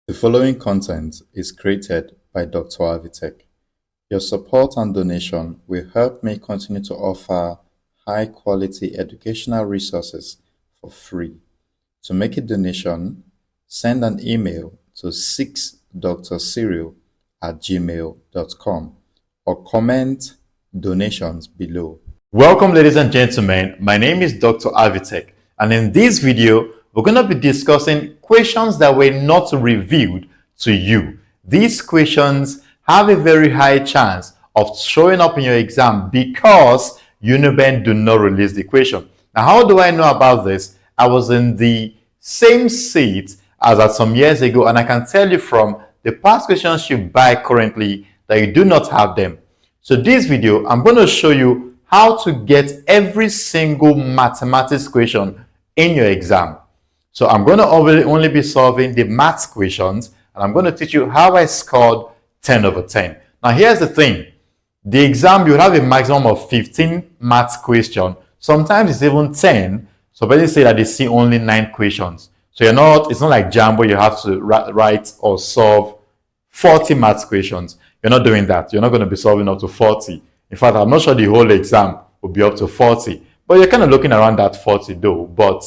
The following content is created by Dr. Avitech. Your support and donation will help me continue to offer high-quality educational resources for free. To make a donation, send an email to 6drcyril@gmail.com or comment donations below. Welcome, ladies and gentlemen. My name is Dr. Avitech, and in this video, we're going to be discussing questions that were not revealed to you. These questions have a very high chance of showing up in your exam because Uniben do not release the question. Now, how do I know about this? I was in the same seat as at some years ago, and I can tell you from the past questions you buy currently that you do not have them. So this video, I'm going to show you how to get every single mathematics question in your exam. So I'm going to only be solving the maths questions, and I'm going to teach you how I scored 10 over 10. Now here's the thing. The exam, you have a maximum of 15 maths questions. Sometimes it's even 10. So they say that they see only 9 questions. So it's not like Jambo, you have to write or solve 40 maths questions. You're not doing that. You're not going to be solving up to 40. In fact, I'm not sure the whole exam will be up to 40. But you're kind of looking around that 40 though. But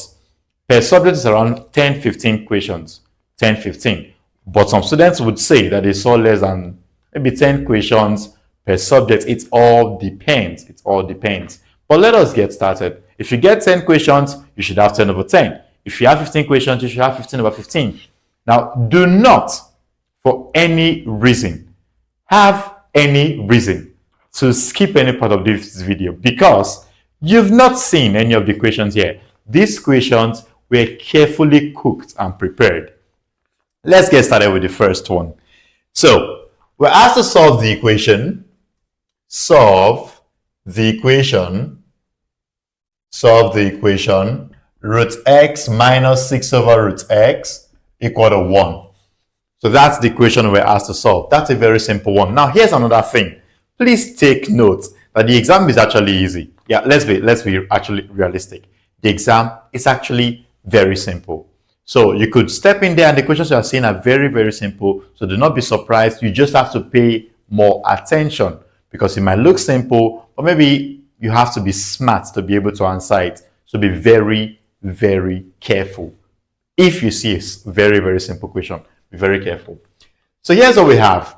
per subject is around 10-15 questions. 10-15. But some students would say that they saw less than maybe 10 questions per subject. It all depends. It all depends. But let us get started. If you get 10 questions, you should have 10 over 10. If you have 15 questions, you should have 15 over 15. Now, do not, for any reason, have any reason to skip any part of this video because you've not seen any of the questions here. These questions were carefully cooked and prepared. Let's get started with the first one. So, we're asked to solve the equation. Solve the equation root x minus 6 over root x equal to 1. So that's the equation we're asked to solve. That's a very simple one. Now, here's another thing. Please take note that the exam is actually easy. Yeah, let's be actually realistic. The exam is actually very simple. So you could step in there and the questions you are seeing are very, very simple. So do not be surprised. You just have to pay more attention because it might look simple, or maybe you have to be smart to be able to answer it. So be very, very careful. If you see a very, very simple question, be very careful. So here's what we have.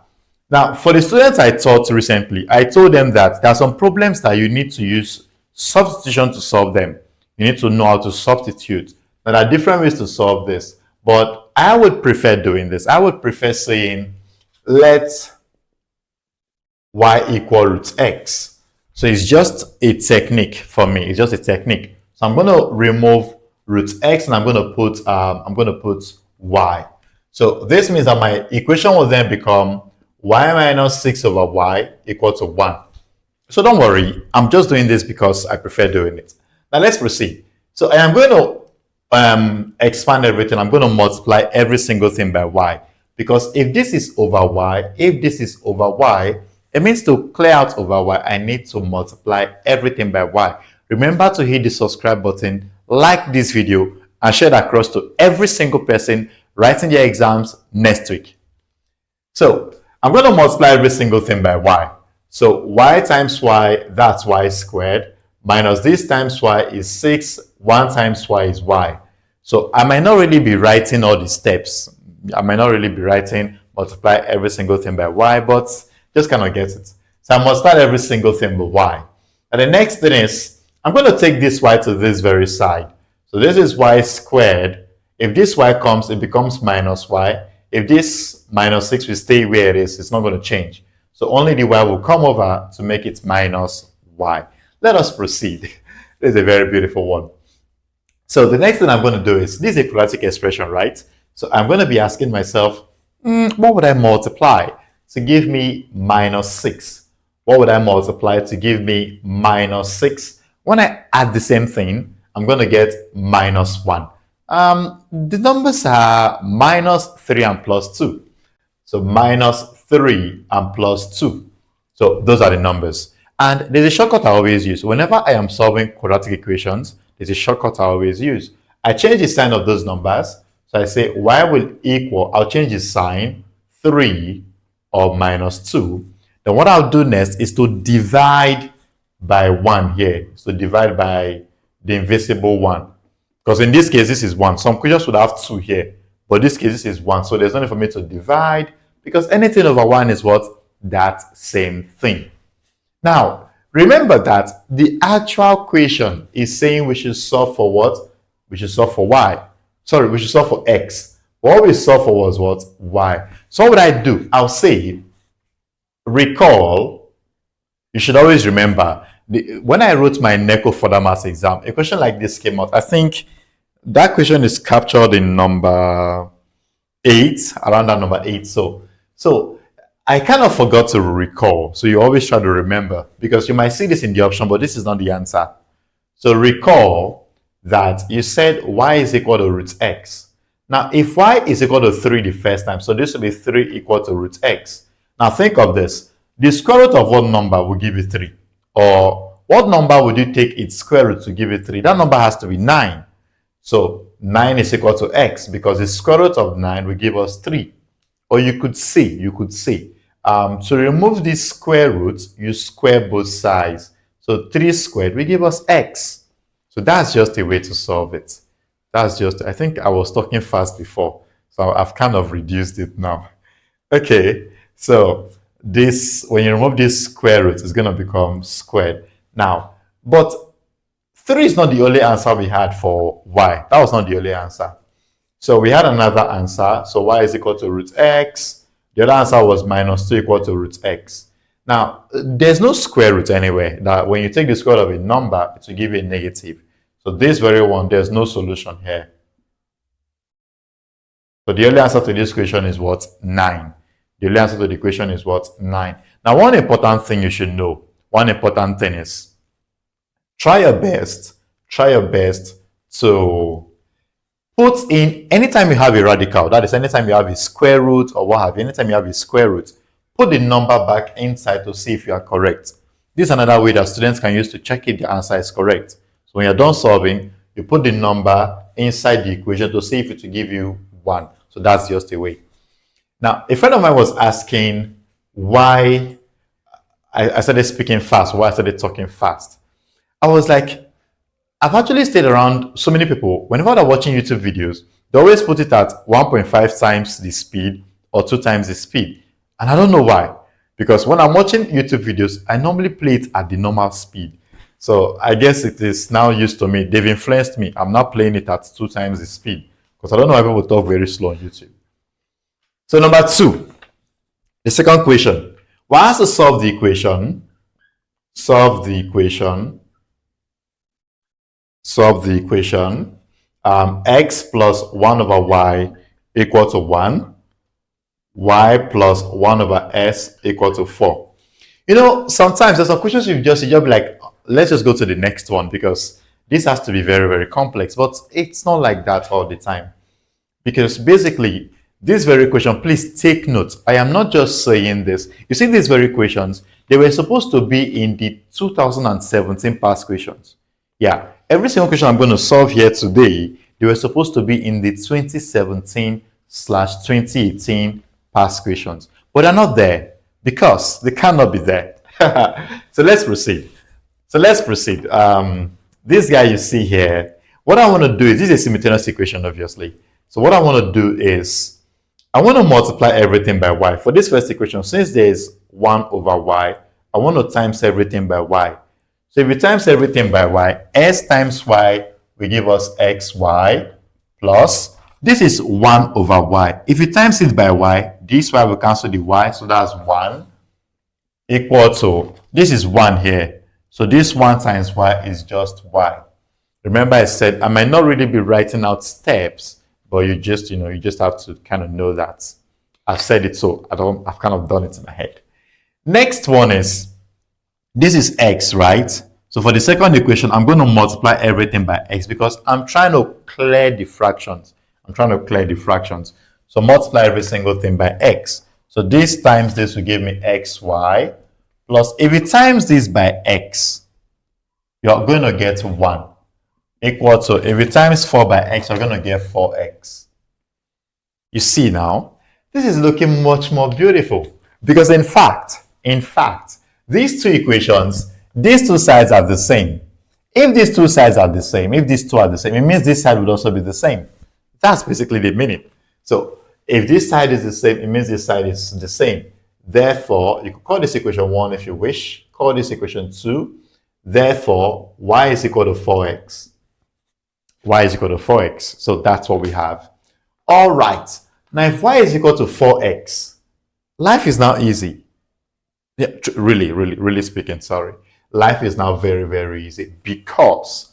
Now, for the students I taught recently, I told them that there are some problems that you need to use substitution to solve them. You need to know how to substitute. Now, there are different ways to solve this, but I would prefer doing this. I would prefer saying, let y equal root x. So it's just a technique for me. It's just a technique. So I'm going to remove root x and I'm going to put y. So this means that my equation will then become y minus 6 over y equal to 1. So don't worry. I'm just doing this because I prefer doing it. Now let's proceed. So I am going to expand everything. I'm going to multiply every single thing by y, because if this is over y, it means to clear out over y, I need to multiply everything by y. Remember to hit the subscribe button, like this video, and share it across to every single person writing their exams next week. So I'm going to multiply every single thing by y. So y times y, that's y squared, minus this times y is 6, 1 times y is y. So I might not really be writing all the steps. I might not really be writing multiply every single thing by y, but just kind of get it. So I multiply every single thing by y. And the next thing is, I'm going to take this y to this very side. So this is y squared. If this y comes, it becomes minus y. If this minus 6 will stay where it is, it's not going to change. So only the y will come over to make it minus y. Let us proceed. This is a very beautiful one. So the next thing I'm going to do is, this is a quadratic expression, right? So I'm going to be asking myself, what would I multiply to give me minus 6? What would I multiply to give me minus 6? When I add the same thing, I'm going to get minus 1. The numbers are minus 3 and plus 2. So minus 3 and plus 2. So those are the numbers. And there's a shortcut I always use. Whenever I am solving quadratic equations, there's a shortcut I always use. I change the sign of those numbers. So So I say y will equal, I'll change the sign, 3 or minus 2. Then what I'll do next is to divide by 1 here. So divide by the invisible 1. Because in this case, this is 1. Some questions would have 2 here. But this case, this is 1. So there's no need for me to divide. Because anything over 1 is what? That same thing. Now, remember that the actual question is saying we should solve for what? We should solve for y. Sorry, we should solve for x. What we solved for was what? Y. So what would I do? I'll say, recall, you should always remember, when I wrote my NECO further maths exam, a question like this came out. I think that question is captured in number 8, around that number 8. So I kind of forgot to recall. So you always try to remember, because you might see this in the option, but this is not the answer. So recall that you said y is equal to root x. Now, if y is equal to 3 the first time, so this will be 3 equal to root x. Now, think of this. The square root of what number will give you 3? Or what number would you take its square root to give you 3? That number has to be 9. So 9 is equal to x, because the square root of 9 will give us 3. Or you could say, to remove this square root, you square both sides. So 3 squared will give us x. So that's just a way to solve it. That's just, I think I was talking fast before, so I've kind of reduced it now. Okay, so this, when you remove this square root, it's going to become squared. Now, but 3 is not the only answer we had for y. That was not the only answer. So we had another answer. So y is equal to root x. The other answer was minus 2 equal to root x. Now, there's no square root anywhere. That when you take the square root of a number, it will give you a negative. So this very one, there's no solution here. So the only answer to this question is what? 9. The only answer to the question is what? 9. Now, one important thing you should know, one important thing is, try your best to put in, anytime you have a radical, that is anytime you have a square root or what have you, anytime you have a square root, put the number back inside to see if you are correct. This is another way that students can use to check if the answer is correct. So when you're done solving, you put the number inside the equation to see if it will give you 1. So that's just a way. Now, a friend of mine was asking why I started speaking fast, why I started talking fast. I was like, I've actually stayed around so many people. Whenever they're watching YouTube videos, they always put it at 1.5 times the speed or 2 times the speed. And I don't know why. Because when I'm watching YouTube videos, I normally play it at the normal speed. So I guess it is now used to me. They've influenced me. I'm not playing it at 2 times the speed. Because I don't know why people talk very slow on YouTube. So number 2, the second question. Well, I have to solve the equation. X plus 1 over y equal to 1. Y plus 1 over s equal to 4. You know, sometimes there's some questions you just be like, let's just go to the next one, because this has to be very, very complex. But it's not like that all the time. Because basically, this very question, please take note. I am not just saying this. You see these very questions, they were supposed to be in the 2017 past questions. Yeah, every single question I'm going to solve here today, they were supposed to be in the 2017/2018 past questions. But they're not there because they cannot be there. So let's proceed. This guy you see here, what I want to do is, this is a simultaneous equation, obviously. So what I want to do is, I want to multiply everything by y. For this first equation, since there is 1 over y, I want to times everything by y. So if we times everything by y, s times y will give us xy plus, this is 1 over y. If you times it by y, this y will cancel the y, so that's 1 equal to, this is 1 here. So this 1 times y is just y. Remember I said I might not really be writing out steps, but you just have to kind of know that. I've said it, so I've kind of done it in my head. Next one is, this is x, right? So for the second equation, I'm going to multiply everything by x because I'm trying to clear the fractions. So multiply every single thing by x. So this times this will give me xy plus, if you times this by x, you're going to get 1 equal to, if you times 4 by x, you're going to get 4x. You see now, this is looking much more beautiful because in fact, these two equations, these two sides are the same. If these two sides are the same, if these two are the same, it means this side would also be the same. That's basically the meaning. So if this side is the same, it means this side is the same. Therefore, you can call this equation 1 if you wish. Call this equation 2. Therefore, y is equal to 4x. Y is equal to 4x. So that's what we have. All right. Now, if y is equal to 4x, life is now easy. Yeah, really speaking, sorry. Life is now very, very easy because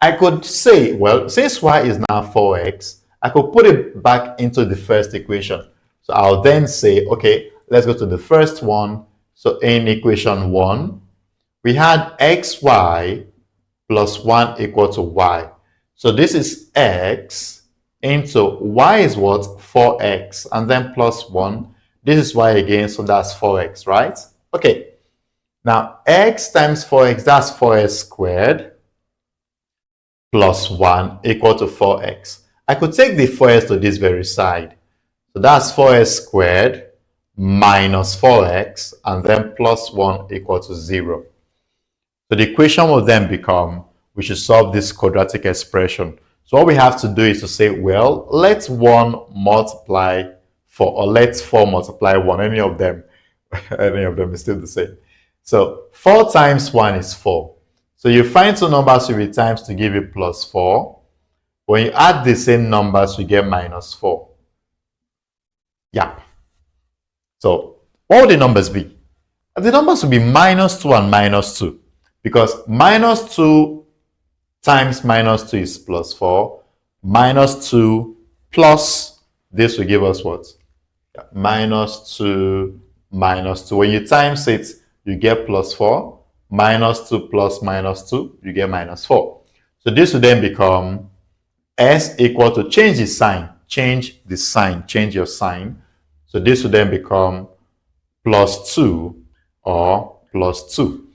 I could say, well, since y is now 4x, I could put it back into the first equation. So I'll then say, okay, let's go to the first one. So in equation 1, we had xy plus 1 equal to y. So this is x into y is what? 4x, and then plus 1. This is y again, so that's 4x, right? Okay. Now, x times 4x, that's 4x squared plus 1 equal to 4x. I could take the 4x to this very side. So that's 4x squared minus 4x, and then plus 1 equal to 0. So the equation will then become, we should solve this quadratic expression. So what we have to do is to say, well, let 1 multiply 4, or let 4 multiply 1, any of them is still the same. So 4 times 1 is 4. So you find two numbers with times to give you plus 4. When you add the same numbers, you get minus 4. Yeah. So what would the numbers be? The numbers would be minus 2 and minus 2. Because minus 2 times minus 2 is plus 4. Minus 2 plus, this will give us what? Yeah, minus 2 minus 2. When you times it, you get plus 4. Minus 2 plus minus 2, you get minus 4. So this will then become s equal to, change the sign, change your sign. So this will then become plus 2 or plus 2.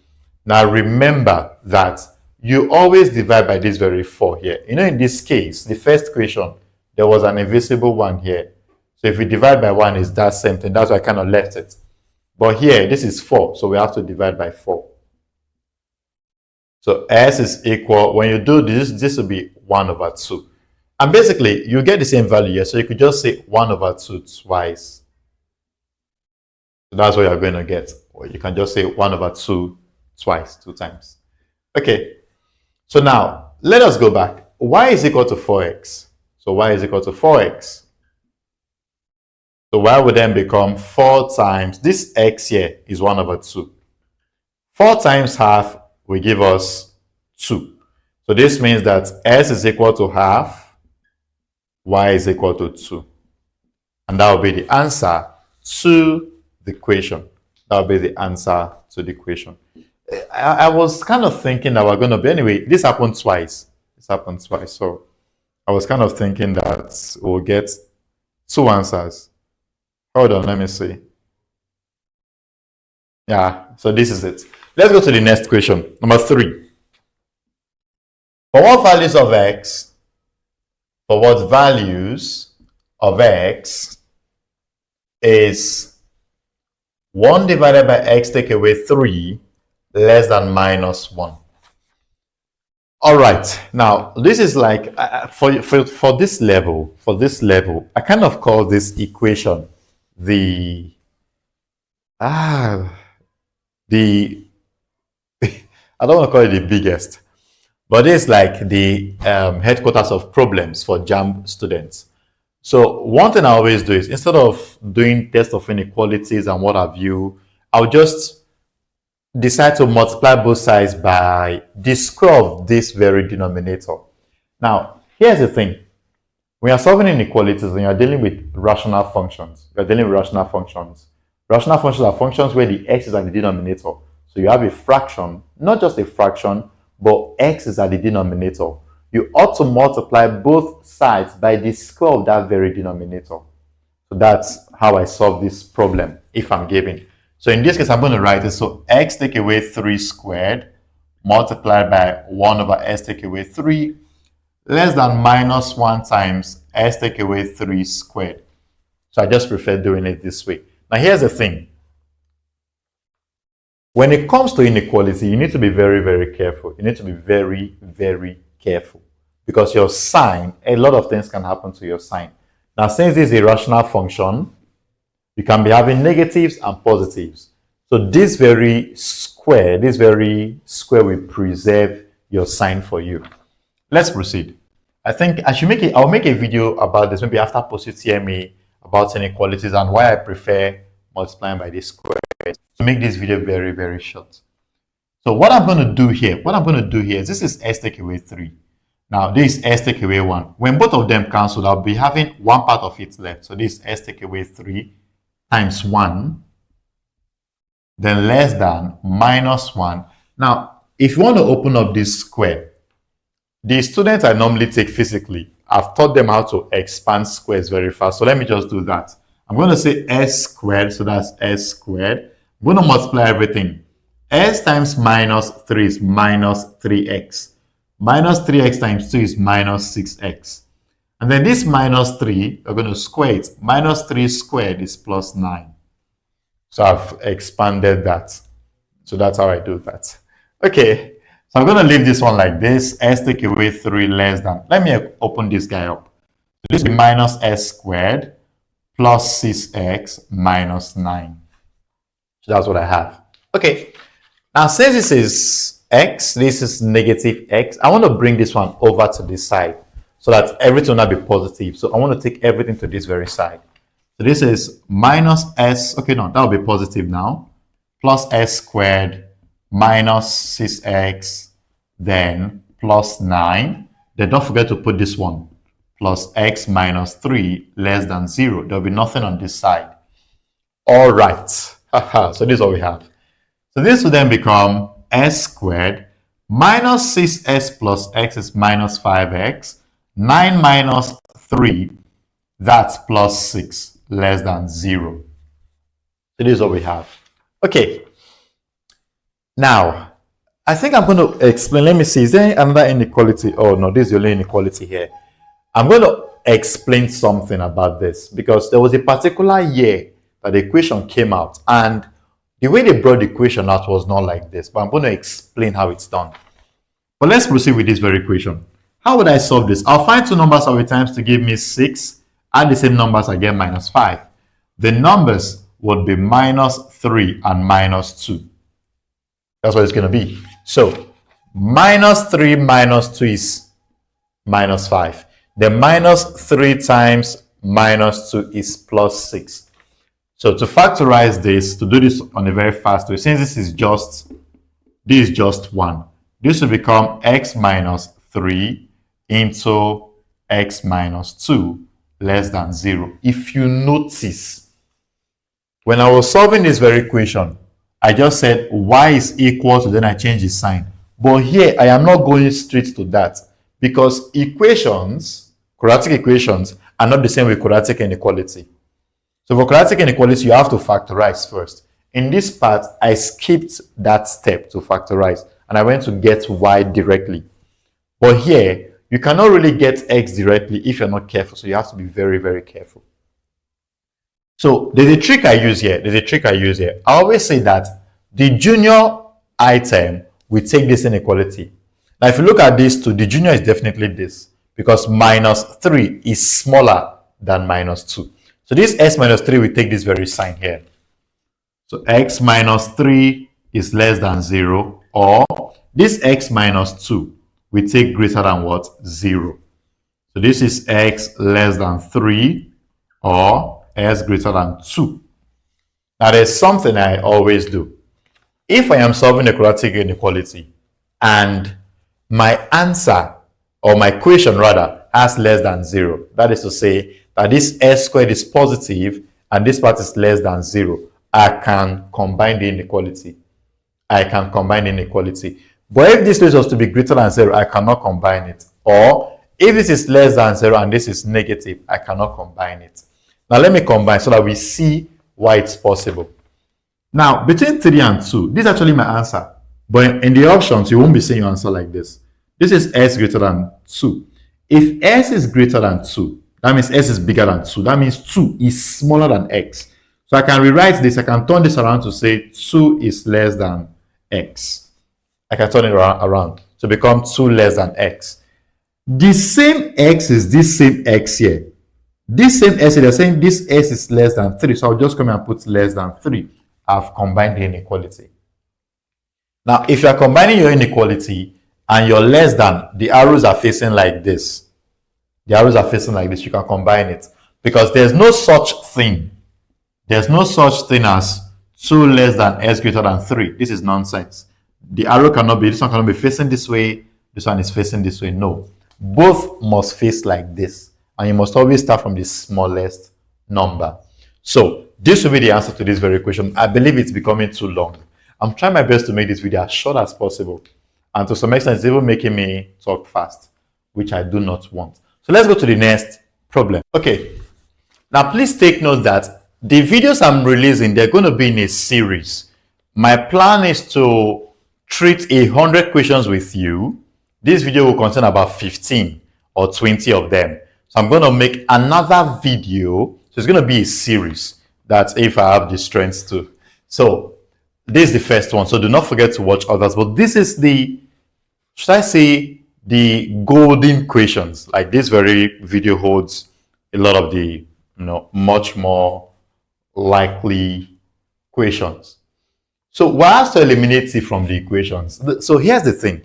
Now remember that you always divide by this very 4 here. You know, in this case, the first equation, there was an invisible 1 here. So if we divide by 1, it's that same thing. That's why I kind of left it. But here, this is 4, so we have to divide by 4. So s is equal, when you do this, this will be 1 over 2. And basically, you get the same value here, so you could just say 1 over 2 twice. So that's what you're going to get. Or you can just say 1 over 2 twice, 2 times. Okay, so now, let us go back. Y is equal to 4x. So y is equal to 4x. So y would then become 4 times, this x here is 1 over 2. 4 times half will give us 2. So this means that s is equal to half, y is equal to 2. And that will be the answer to the equation. That will be the answer to the equation. I was kind of thinking that we're going to be, anyway, this happened twice. So I was kind of thinking that we'll get 2 answers. Hold on, let me see. Yeah, so this is it. Let's go to the next question, number 3. For what values of x, is 1 divided by x take away 3 less than minus 1? All right, now this is like, for this level, I kind of call this equation the I don't want to call it the biggest, but it's like the headquarters of problems for JAMB students. So one thing I always do is, instead of doing test of inequalities and what have you, I'll just decide to multiply both sides by the square of this very denominator. Now, here's the thing. When you're solving inequalities and you're dealing with rational functions, rational functions are functions where the x is at the denominator. So you have a fraction, not just a fraction, but x is at the denominator. You ought to multiply both sides by the square of that very denominator. So that's how I solve this problem if I'm given. So in this case, I'm going to write it. So x take away 3 squared multiplied by 1 over s take away 3 less than minus 1 times s take away 3 squared. So I just prefer doing it this way. Now here's the thing. When it comes to inequality, you need to be very, very careful. You need to be very, very careful. Because your sign, a lot of things can happen to your sign. Now, since this is a rational function, you can be having negatives and positives. So this very square will preserve your sign for you. Let's proceed. I think I'll make a video about this maybe after Postutme about inequalities and why I prefer multiplying by this square to make this video very, very short. So what I'm going to do here is this is s take away 3. Now this is s take away 1. When both of them cancel, I'll be having one part of it left. So this is s take away 3 times 1, then less than minus 1. Now, if you want to open up this square, the students I normally take physically, I've taught them how to expand squares very fast. So let me just do that. I'm going to say s squared, so that's s squared. I'm going to multiply everything. S times minus 3 is minus 3x. Minus 3x times 2 is minus 6x. And then this minus 3, we're going to square it. Minus 3 squared is plus 9. So I've expanded that. So that's how I do that. Okay. So I'm going to leave this one like this. S take away 3 less than. Let me open this guy up. So this will be minus s squared plus 6x minus 9. So that's what I have. Okay. Now, since this is x, this is negative x, I want to bring this one over to this side so that everything will not be positive. So I want to take everything to this very side. So this is minus s. Okay, no, that will be positive now. Plus s squared minus 6x, then plus 9. Then don't forget to put this one. Plus x minus 3 less than 0. There will be nothing on this side. All right. So this is what we have. So this will then become s squared minus 6s plus x is minus 5x. 9 minus 3, that's plus 6 less than 0. So this is what we have. Okay. Now, I think I'm going to explain. Let me see. Is there another inequality? Oh, no, this is the only inequality here. I'm going to explain something about this because there was a particular year that the equation came out and the way they brought the equation out was not like this, but I'm going to explain how it's done. But let's proceed with this very equation. How would I solve this? I'll find two numbers of times to give me 6. Add the same numbers, I get minus 5. The numbers would be minus 3 and minus 2. That's what it's going to be. So, minus 3 minus 2 is minus 5. The minus 3 times minus 2 is plus 6. So to factorize this, to do this on a very fast way, since this is just 1, this will become x minus 3 into x minus 2 less than 0. If you notice, when I was solving this very equation, I just said y is equal to, then I change the sign. But here, I am not going straight to that because equations, quadratic equations, are not the same with quadratic inequality. So for quadratic inequality, you have to factorize first. In this part, I skipped that step to factorize, and I went to get y directly. But here, you cannot really get x directly if you're not careful, so you have to be very, very careful. So there's a trick I use here. I always say that the junior item will take this inequality. Now, if you look at this too, the junior is definitely this because minus 3 is smaller than minus 2. So this s minus 3 will take this very sign here. So x minus 3 is less than 0, or this x minus 2 will take greater than what? 0. So this is x less than 3 or s greater than 2. Now there's something I always do. If I am solving a quadratic inequality and my answer or my equation rather has less than 0, that is to say that this s squared is positive and this part is less than 0, I can combine the inequality. But if this was to be greater than 0, I cannot combine it. Or if this is less than 0 and this is negative, I cannot combine it. Now let me combine so that we see why it's possible. Now, between 3 and 2, this is actually my answer. But in the options, you won't be seeing your answer like this. This is s greater than 2. If s is greater than 2, That means s is bigger than 2. That means 2 is smaller than x. So I can rewrite this. I can turn this around to say 2 is less than x. I can turn it around to become 2 less than x. The same x is this same x here. This same s, they're saying this s is less than 3. So I'll just come here and put less than 3. I've combined the inequality. Now, if you are combining your inequality and your less than, the arrows are facing like this. The arrows are facing like this. You can combine it. Because there's no such thing. There's no such thing as 2 less than s greater than 3. This is nonsense. The arrow cannot be, this one cannot be facing this way. This one is facing this way. No. Both must face like this. And you must always start from the smallest number. So, this will be the answer to this very question. I believe it's becoming too long. I'm trying my best to make this video as short as possible. And to some extent, it's even making me talk fast, which I do not want. So let's go to the next problem. Okay. Now, please take note that the videos I'm releasing, they're going to be in a series. My plan is to treat 100 questions with you. This video will contain about 15 or 20 of them. So I'm going to make another video. So it's going to be a series. That's if I have the strength to. So this is the first one. So do not forget to watch others. But this is the, should I say, the golden questions. Like this very video holds a lot of the, much more likely questions. So we're asked to eliminate t from the equations. So here's the thing.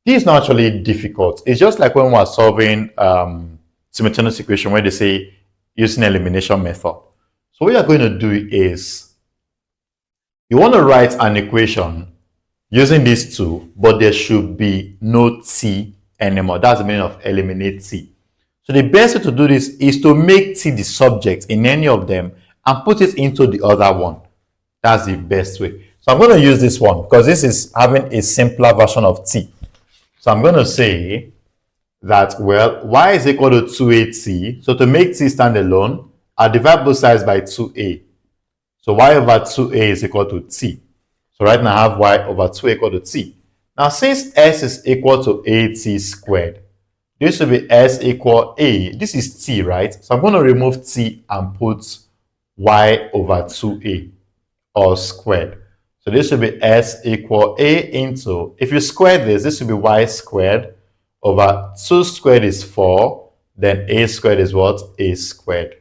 This is not actually difficult. It's just like when we're solving simultaneous equation where they say using elimination method. So what you're going to do is you want to write an equation using these two, but there should be no t anymore. That's the meaning of eliminate t. So the best way to do this is to make t the subject in any of them and put it into the other one. That's the best way. So I'm going to use this one because this is having a simpler version of t. So I'm going to say that, well, y is equal to 2at. So to make t stand alone, I divide both sides by 2a. So y over 2a is equal to t. So right now I have y over 2 equal to t. Now since s is equal to at squared, this will be s equal a. This is t, right? So I'm going to remove t and put y over 2a all squared. So this will be s equal a into, if you square this will be y squared over 2 squared is 4, then a squared is what? A squared.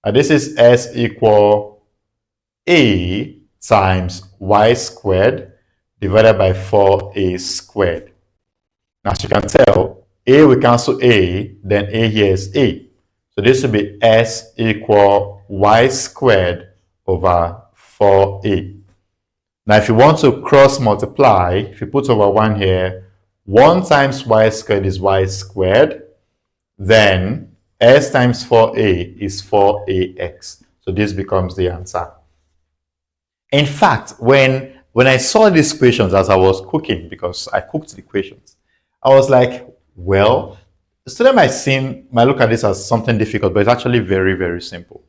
And this is s equal a times y squared divided by 4a squared. Now, as you can tell, a will cancel a, then a here is a. So this will be s equal y squared over 4a. Now, if you want to cross multiply, if you put over 1 here, 1 times y squared is y squared. Then s times 4a is 4ax. So this becomes the answer. In fact, when I saw these equations as I was cooking, because I cooked the equations, I was like, well, the student might look at this as something difficult, but it's actually very, very simple.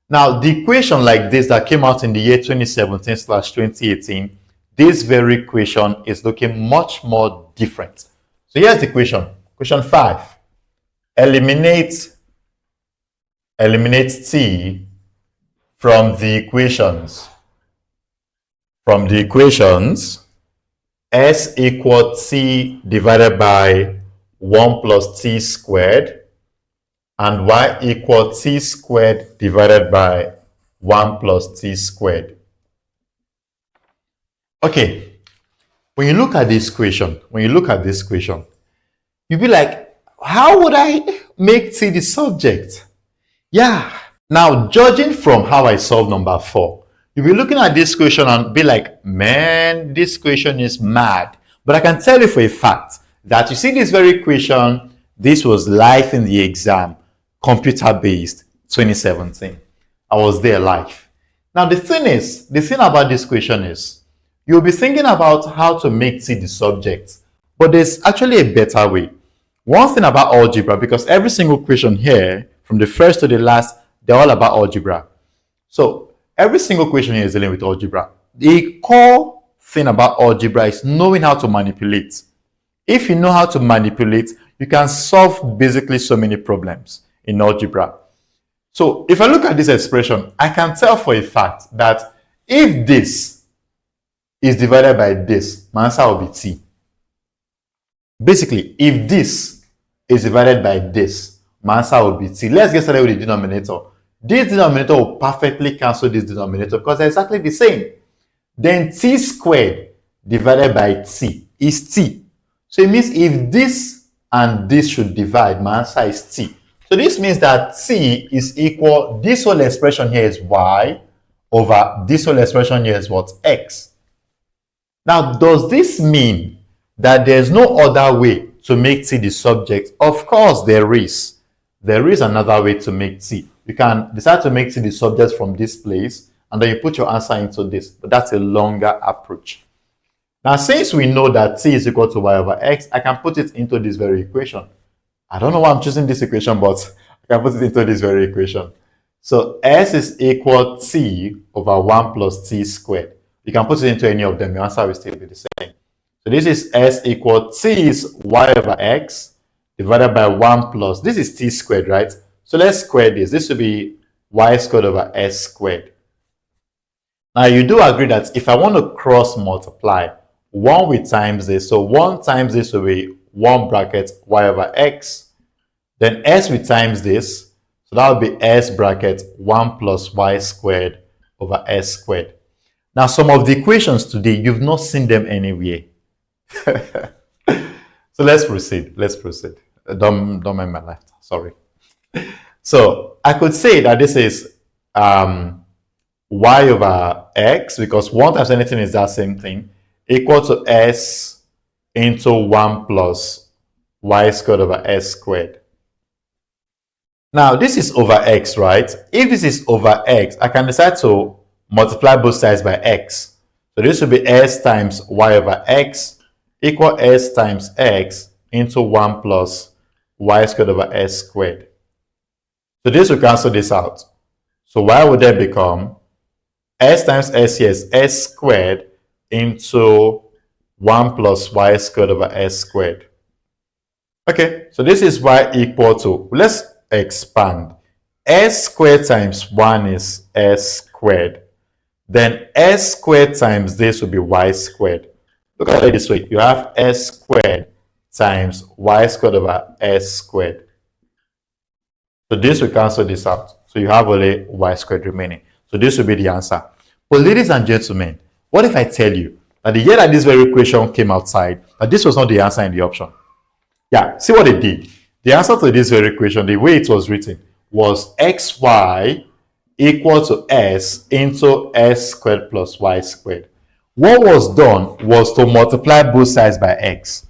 Now, the equation like this that came out in the year 2017/2018, this very equation is looking much more different. So here's the equation. Question 5. Eliminate t from the equations. From the equations, s equal t divided by 1 plus t squared and y equal t squared divided by 1 plus t squared. Okay, when you look at this equation, you'll be like, how would I make t the subject? Yeah. Now, judging from how I solved number 4, you'll be looking at this equation and be like, man, this equation is mad. But I can tell you for a fact that you see this very equation, this was live in the exam, computer-based, 2017. I was there live. Now, the thing about this equation is, you'll be thinking about how to make t the subject, but there's actually a better way. One thing about algebra, because every single question here, from the first to the last, they're all about algebra. So, every single question here is dealing with algebra. The core thing about algebra is knowing how to manipulate. If you know how to manipulate, you can solve basically so many problems in algebra. So if I look at this expression, I can tell for a fact that if this is divided by this, my answer will be t. Basically, if this is divided by this, my answer will be t. Let's get started with the denominator. This denominator will perfectly cancel this denominator because they're exactly the same. Then t squared divided by t is t. So it means if this and this should divide, my answer is t. So this means that t is equal, this whole expression here is y over this whole expression here is what? X. Now, does this mean that there's no other way to make t the subject? Of course there is. There is another way to make t. You can decide to make t the subject from this place, and then you put your answer into this. But that's a longer approach. Now, since we know that t is equal to y over x, I can put it into this very equation. I don't know why I'm choosing this equation, but I can put it into this very equation. So s is equal t over 1 plus t squared. You can put it into any of them. Your answer will still be the same. So this is s equal t is y over x divided by 1 plus, this is t squared, right? So let's square this. This will be y squared over s squared. Now you do agree that if I want to cross multiply 1 with times this, so 1 times this will be 1 bracket y over x, then s with times this, so that will be s bracket 1 plus y squared over s squared. Now some of the equations today, you've not seen them anywhere. So let's proceed. Don't mind my life. Sorry. So I could say that this is y over x, because 1 times anything is that same thing, equal to s into 1 plus y squared over s squared. Now this is over x, right? If this is over x, I can decide to multiply both sides by x. So this will be s times y over x equal s times x into 1 plus y squared over s squared. So this will cancel this out. So y would then become s times s here is s squared into 1 plus y squared over s squared. Okay, so this is y equal to, let's expand. S squared times 1 is s squared. Then s squared times this will be y squared. Look at it this way. You have s squared times y squared over s squared. So this will cancel this out. So you have only y squared remaining. So this will be the answer. But ladies and gentlemen, what if I tell you that the year that this very equation came outside, that this was not the answer in the option? Yeah, see what it did. The answer to this very equation, the way it was written, was xy equal to s into s squared plus y squared. What was done was to multiply both sides by x.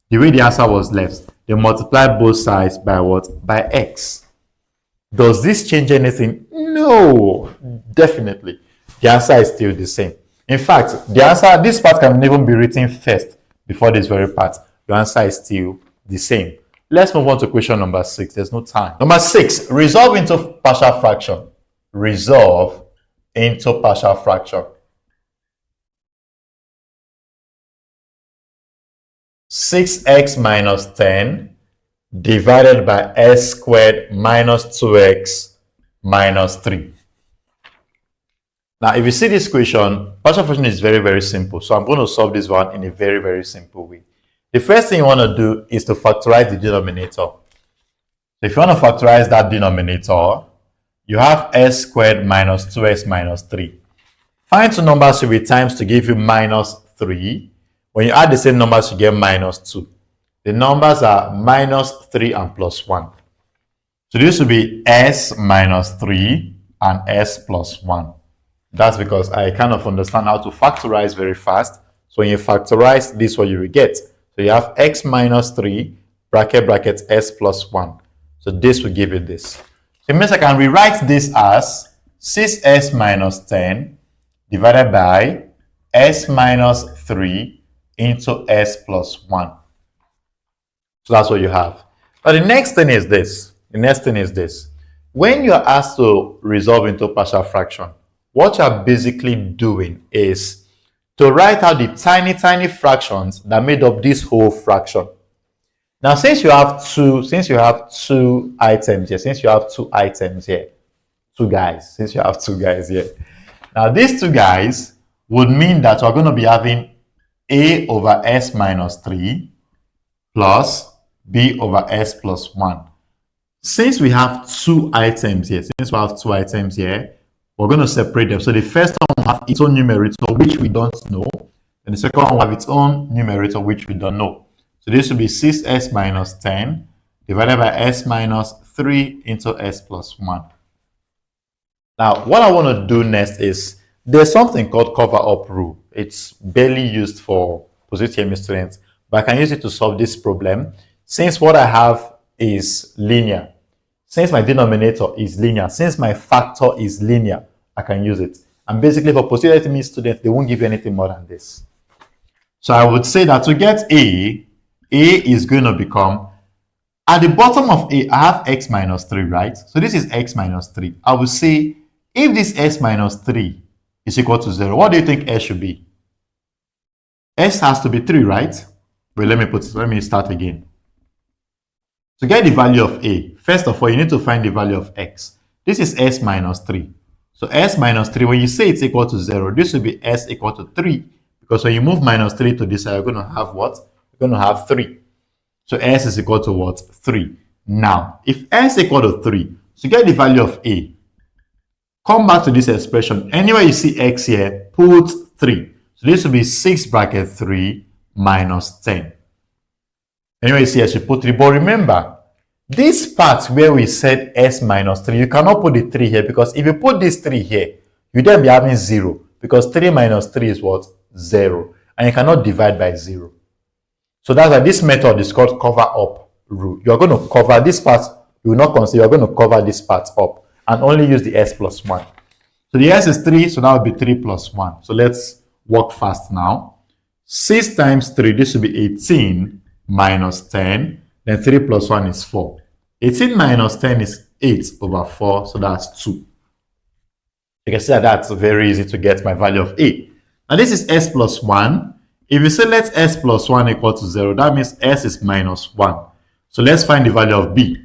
The way the answer was left, they multiplied both sides by what? By x. Does this change anything? No, definitely. The answer is still the same. In fact, the answer, this part can even be written first before this very part. The answer is still the same. Let's move on to question number 6. There's no time. Number 6, resolve into partial fraction. Resolve into partial fraction. 6x minus 10 divided by s squared minus 2x minus 3. Now, if you see this question, partial fraction is very, very simple. So I'm going to solve this one in a very, very simple way. The first thing you want to do is to factorize the denominator. If you want to factorize that denominator, you have s squared minus 2x minus 3. Find two numbers with times to give you minus 3. When you add the same numbers, you get minus 2. The numbers are minus 3 and plus 1. So this will be s minus 3 and s plus 1. That's because I kind of understand how to factorize very fast. So when you factorize, this is what you will get. So you have x minus 3 bracket bracket s plus 1. So this will give you this. So it means I can rewrite this as 6s minus 10 divided by s minus 3 into s plus 1. So that's what you have. But the next thing is this. When you are asked to resolve into partial fraction, what you are basically doing is to write out the tiny, tiny fractions that made up this whole fraction. Now, since you have two items here, two guys, since you have two guys here, now these two guys would mean that we're going to be having a over s minus 3 plus b over s plus 1. Since we have two items here, we're going to separate them. So the first one will have its own numerator, which we don't know, and the second one will have its own numerator, which we don't know. So this will be 6s minus 10 divided by s minus 3 into s plus 1. Now, what I want to do next is, there's something called cover-up rule. It's barely used for Postutme students, but I can use it to solve this problem. Since what I have is linear, since my denominator is linear, since my factor is linear, I can use it. And basically, for Postutme students, they won't give you anything more than this. So I would say that to get A is going to become, at the bottom of A, I have x minus 3, right? So this is x minus 3. I would say, if this s minus 3 is equal to 0, what do you think s should be? S has to be 3, right? But let me start again. To get the value of A, first of all, you need to find the value of x. This is s minus 3. So s minus 3, when you say it's equal to 0, this will be s equal to 3. Because when you move minus 3 to this side, you're going to have what? You're going to have 3. So s is equal to what? 3. Now, if s is equal to 3, to get the value of A, come back to this expression. Anywhere you see x here, put 3. So this will be 6 bracket 3 minus 10. Anyway, you see s, you put 3. But remember, this part where we said s minus 3, you cannot put the 3 here, because if you put this 3 here, you then be having 0. Because 3 minus 3 is what? 0. And you cannot divide by 0. So that's why this method is called cover-up rule. You're going to cover this part, you will not consider, you're going to cover this part up and only use the s plus 1. So the s is 3, so that will be 3 plus 1. So let's work fast now. 6 times 3, this will be 18 minus 10. Then 3 plus 1 is 4. 18 minus 10 is 8 over 4, so that's 2. You can see that that's very easy to get my value of A. Now this is s plus 1. If you say let s plus 1 equal to 0, that means s is minus 1. So let's find the value of B.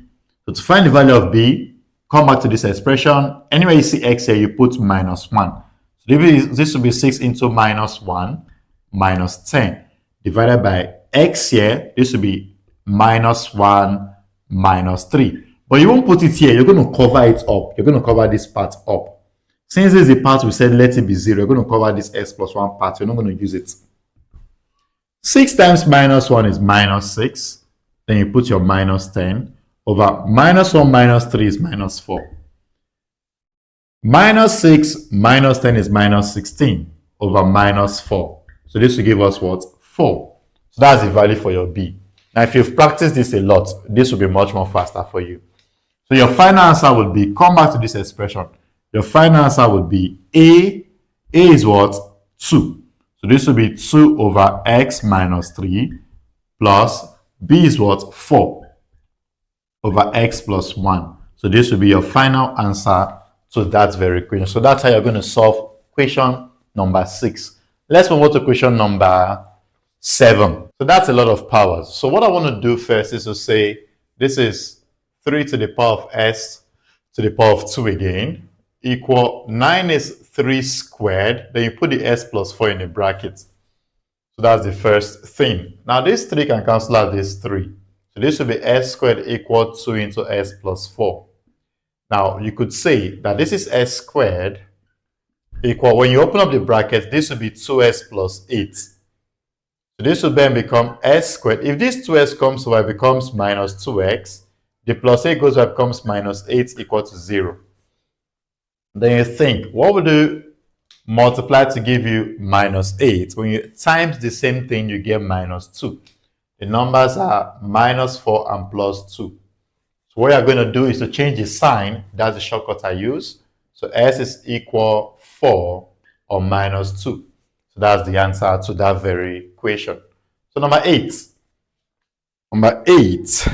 So to find the value of B, come back to this expression. Anywhere you see x here, you put minus 1. So this will be 6 into minus 1 minus 10 divided by x here. This will be minus 1 minus 3. But you won't put it here. You're going to cover it up. You're going to cover this part up. Since this is the part we said let it be 0, you're going to cover this s plus 1 part. You're not going to use it. 6 times minus 1 is minus 6. Then you put your minus 10 over minus 1 minus 3 is minus 4. Minus 6 minus 10 is minus 16 over minus 4. So this will give us what? 4. So that's the value for your B. Now, if you've practiced this a lot, this will be much more faster for you. So your final answer would be, come back to this expression. Your final answer would be A is what? 2. So this will be 2 over x minus 3 plus B is what? 4 over x plus 1. So this will be your final answer to that very question. So that's how you're going to solve question number 6. Let's move on to question number 7. So that's a lot of powers. So what I want to do first is to say this is 3 to the power of s to the power of 2 again, equal 9 is 3 squared. Then you put the s plus 4 in the bracket. So that's the first thing. Now this 3 can cancel out this 3. So this will be s squared equal 2 into s plus 4. Now you could say that this is s squared equal, when you open up the bracket, this will be 2s plus 8. So this will then become s squared. If this 2s comes over, it becomes minus 2x. The plus 8 goes over, becomes minus 8 equal to 0. Then you think, what would you multiply to give you minus 8? When you times the same thing, you get minus 2. The numbers are minus 4 and plus 2. So what you're going to do is to change the sign. That's the shortcut I use. So s is equal 4 or minus 2. So that's the answer to that very equation. So number 8. Number 8,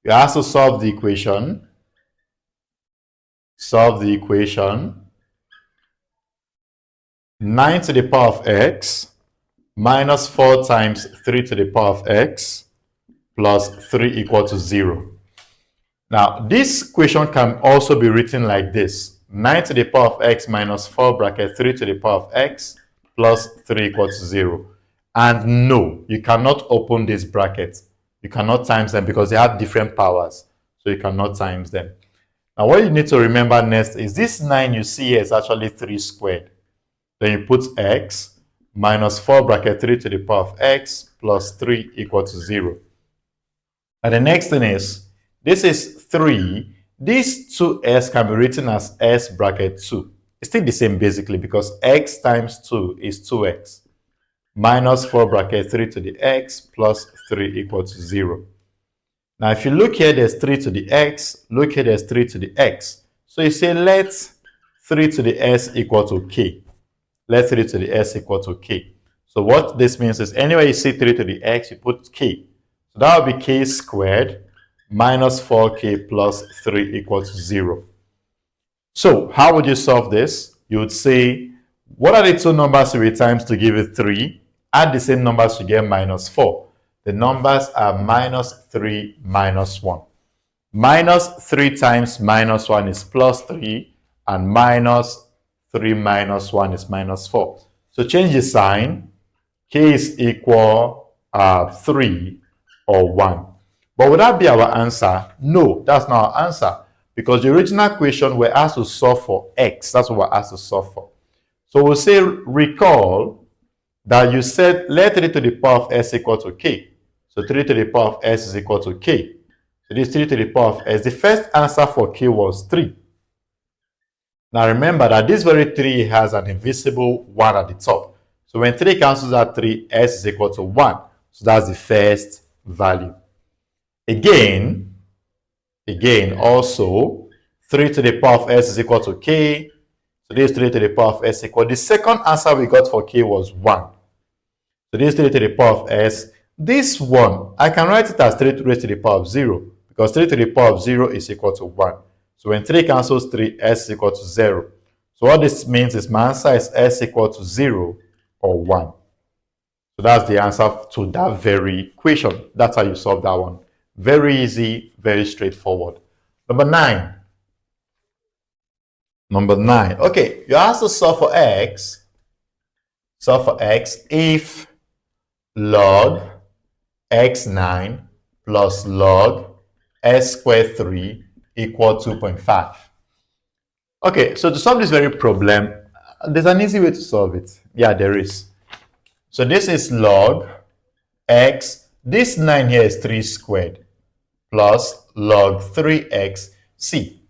you have to solve the equation. Solve the equation. 9 to the power of x minus 4 times 3 to the power of x plus 3 equal to 0. Now, this equation can also be written like this. 9 to the power of x minus 4 bracket 3 to the power of x plus 3 equal to 0. And no, you cannot open these brackets. You cannot times them because they have different powers. So you cannot times them. Now, what you need to remember next is this 9 you see here is actually 3 squared. Then you put x minus 4 bracket 3 to the power of x plus 3 equal to 0. And the next thing is, this is 3. This 2s can be written as s bracket 2. It's still the same basically because x times 2 is 2x. Minus 4 bracket 3 to the x plus 3 equal to 0. Now, if you look here, there's 3 to the x. Look here, there's 3 to the x. So you say let 3 to the s equal to k. Let 3 to the s equal to k. So what this means is anywhere you see 3 to the x, you put k. So that will be k squared minus 4k plus 3 equal to 0. So how would you solve this? You would say, what are the two numbers to be times to give you 3? Add the same numbers to get minus 4. The numbers are minus 3 minus 1. Minus 3 times minus 1 is plus 3, and minus 3 minus 1 is minus 4. So change the sign. K is equal 3 or 1. But would that be our answer? No, that's not our answer. Because the original equation we're asked to solve for x. That's what we're asked to solve for. So we'll say, recall that you said let 3 to the power of s equal to k. So 3 to the power of s is equal to k. So this 3 to the power of s. The first answer for k was 3. Now remember that this very 3 has an invisible 1 at the top. So when 3 cancels out 3, s is equal to 1. So that's the first value. Again, also, 3 to the power of s is equal to k. So this 3 to the power of s equal. The second answer we got for k was 1. So this 3 to the power of s. This one, I can write it as 3 raised to the power of 0. Because 3 to the power of 0 is equal to 1. So when 3 cancels 3, s is equal to 0. So what this means is my answer is s equal to 0 or 1. So that's the answer to that very equation. That's how you solve that one. Very easy, very straightforward. Number 9. Okay, you have to solve for x. Solve for x if log x9 plus log s squared 3 equal 2.5. Okay, so to solve this very problem, there's an easy way to solve it. Yeah, there is. So this is log x. This 9 here is 3 squared plus log 3x. See,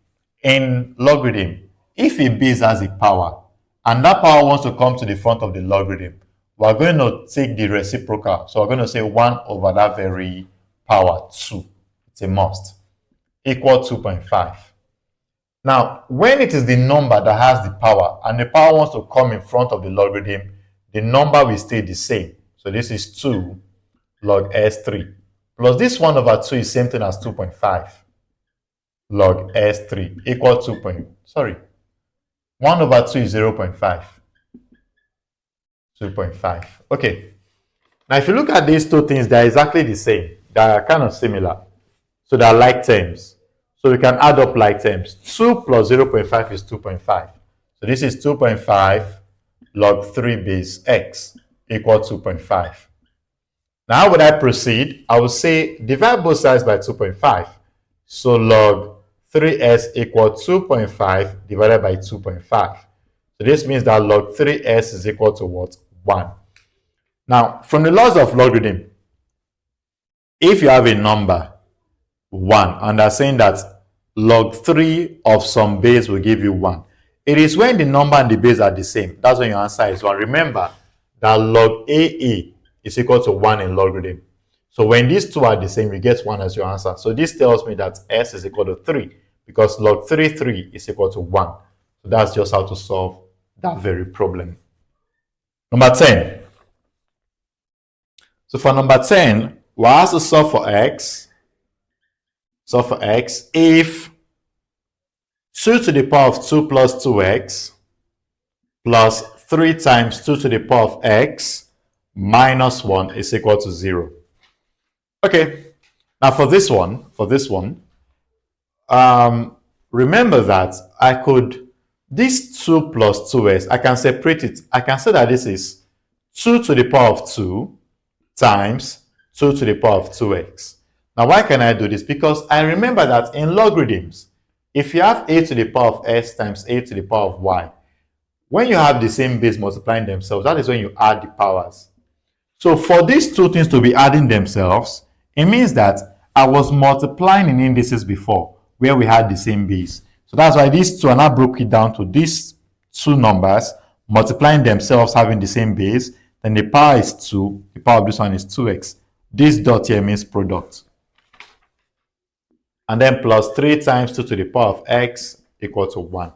in logarithm, if a base has a power and that power wants to come to the front of the logarithm, we're going to take the reciprocal. So we're going to say 1 over that very power 2. It's a must. Equal 2.5. Now, when it is the number that has the power and the power wants to come in front of the logarithm, the number will stay the same. So this is 2 log s3 plus this 1 over 2 is same thing as 2.5 log s3 equal 1 over 2 is 0.5. 2.5. Okay. Now, if you look at these two things, they're exactly the same. They are kind of similar. So they are like terms. So we can add up like terms. 2 plus 0.5 is 2.5. So this is 2.5 log 3 base x equal 2.5. Now, how would I proceed? I would say divide both sides by 2.5. So log 3s equal 2.5 divided by 2.5. So this means that log 3s is equal to what? 1. Now, from the laws of logarithm, if you have a number 1 and they're saying that log 3 of some base will give you 1, it is when the number and the base are the same. That's when your answer is 1. Remember that log AA is equal to 1 in logarithm. So when these two are the same, you get 1 as your answer. So this tells me that s is equal to 3 because log 3 is equal to 1. So that's just how to solve that very problem. Number 10. So for number 10, we have to solve for x. Solve for x if 2 to the power of 2 plus 2x plus 3 times 2 to the power of x minus 1 is equal to 0. Okay, Now for this one, remember that I could, this 2 plus 2x, I can separate it. I can say that this is 2 to the power of 2 times 2 to the power of 2x. Now, why can I do this? Because I remember that in logarithms, if you have a to the power of s times a to the power of y, when you have the same base multiplying themselves, that is when you add the powers. So for these two things to be adding themselves, it means that I was multiplying in indices before, where we had the same base. So that's why these two, and I broke it down to these two numbers, multiplying themselves having the same base. Then the power is 2, the power of this one is 2x. This dot here means product. And then plus 3 times 2 to the power of x equal to 1.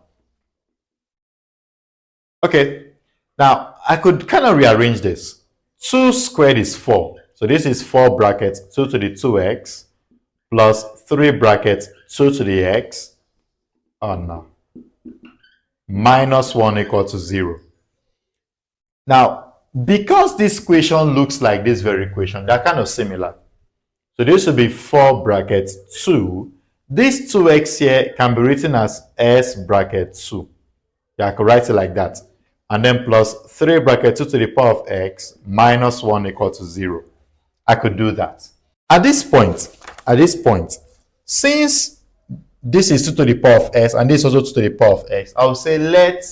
Okay, now I could kind of rearrange this. 2 squared is 4. So this is 4 brackets 2 to the 2x plus 3 brackets 2 to the x. Oh no. Minus 1 equal to 0. Now, because this equation looks like this very equation, they're kind of similar. So this will be 4 brackets 2. This 2x here can be written as s bracket 2. Yeah, I could write it like that. And then plus 3 bracket 2 to the power of x minus 1 equal to 0. I could do that. At this point, since this is 2 to the power of s and this is also 2 to the power of x, I will say let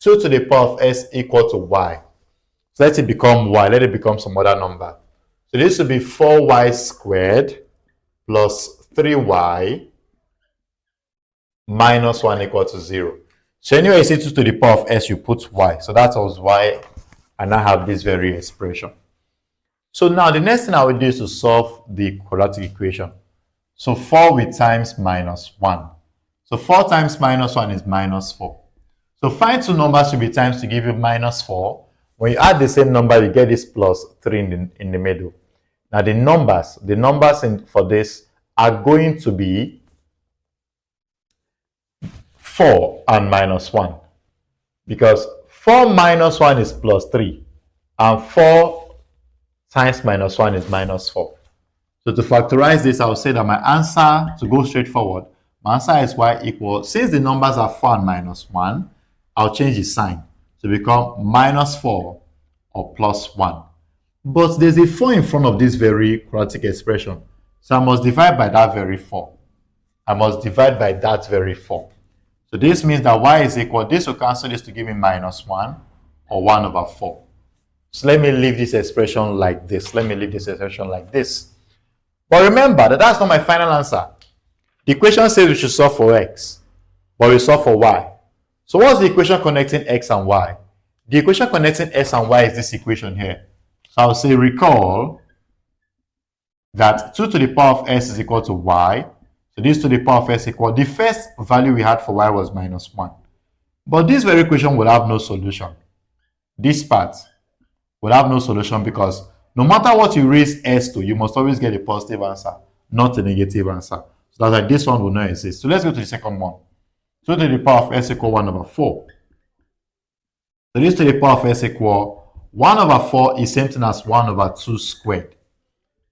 2 to the power of s equal to y. So let it become y, let it become some other number. So this will be 4y squared plus 3y minus 1 equal to 0. So anyway, you see 2 to the power of s, you put y. So that was why I now have this very expression. So now the next thing I will do is to solve the quadratic equation. So 4 with times minus 1. So 4 times minus 1 is minus 4. So find two numbers to be times to give you minus 4. When you add the same number, you get this plus 3 in the middle. Now the numbers for this are going to be 4 and minus 1. Because 4 minus 1 is plus 3. And 4 times minus 1 is minus 4. So to factorize this, I will say that my answer, to go straight forward, my answer is y equals, since the numbers are 4 and minus 1, I'll change the sign to become minus 4 or plus 1. But there's a 4 in front of this very quadratic expression. So I must divide by that very 4. I must divide by that very 4. So this means that y is equal, this will cancel this to give me minus 1 or 1 over 4. So let me leave this expression like this. But remember that that's not my final answer. The equation says we should solve for x, but we solve for y. So what's the equation connecting x and y? The equation connecting x and y is this equation here. So I'll say recall that 2 to the power of s is equal to y. So this to the power of s equal, the first value we had for y was minus 1. But this very equation will have no solution. This part will have no solution because no matter what you raise s to, you must always get a positive answer, not a negative answer. So that's why this one will not exist. So let's go to the second one. 2 to the power of s equal 1 over 4. So this to the power of s equal 1 over 4 is same thing as 1 over 2 squared.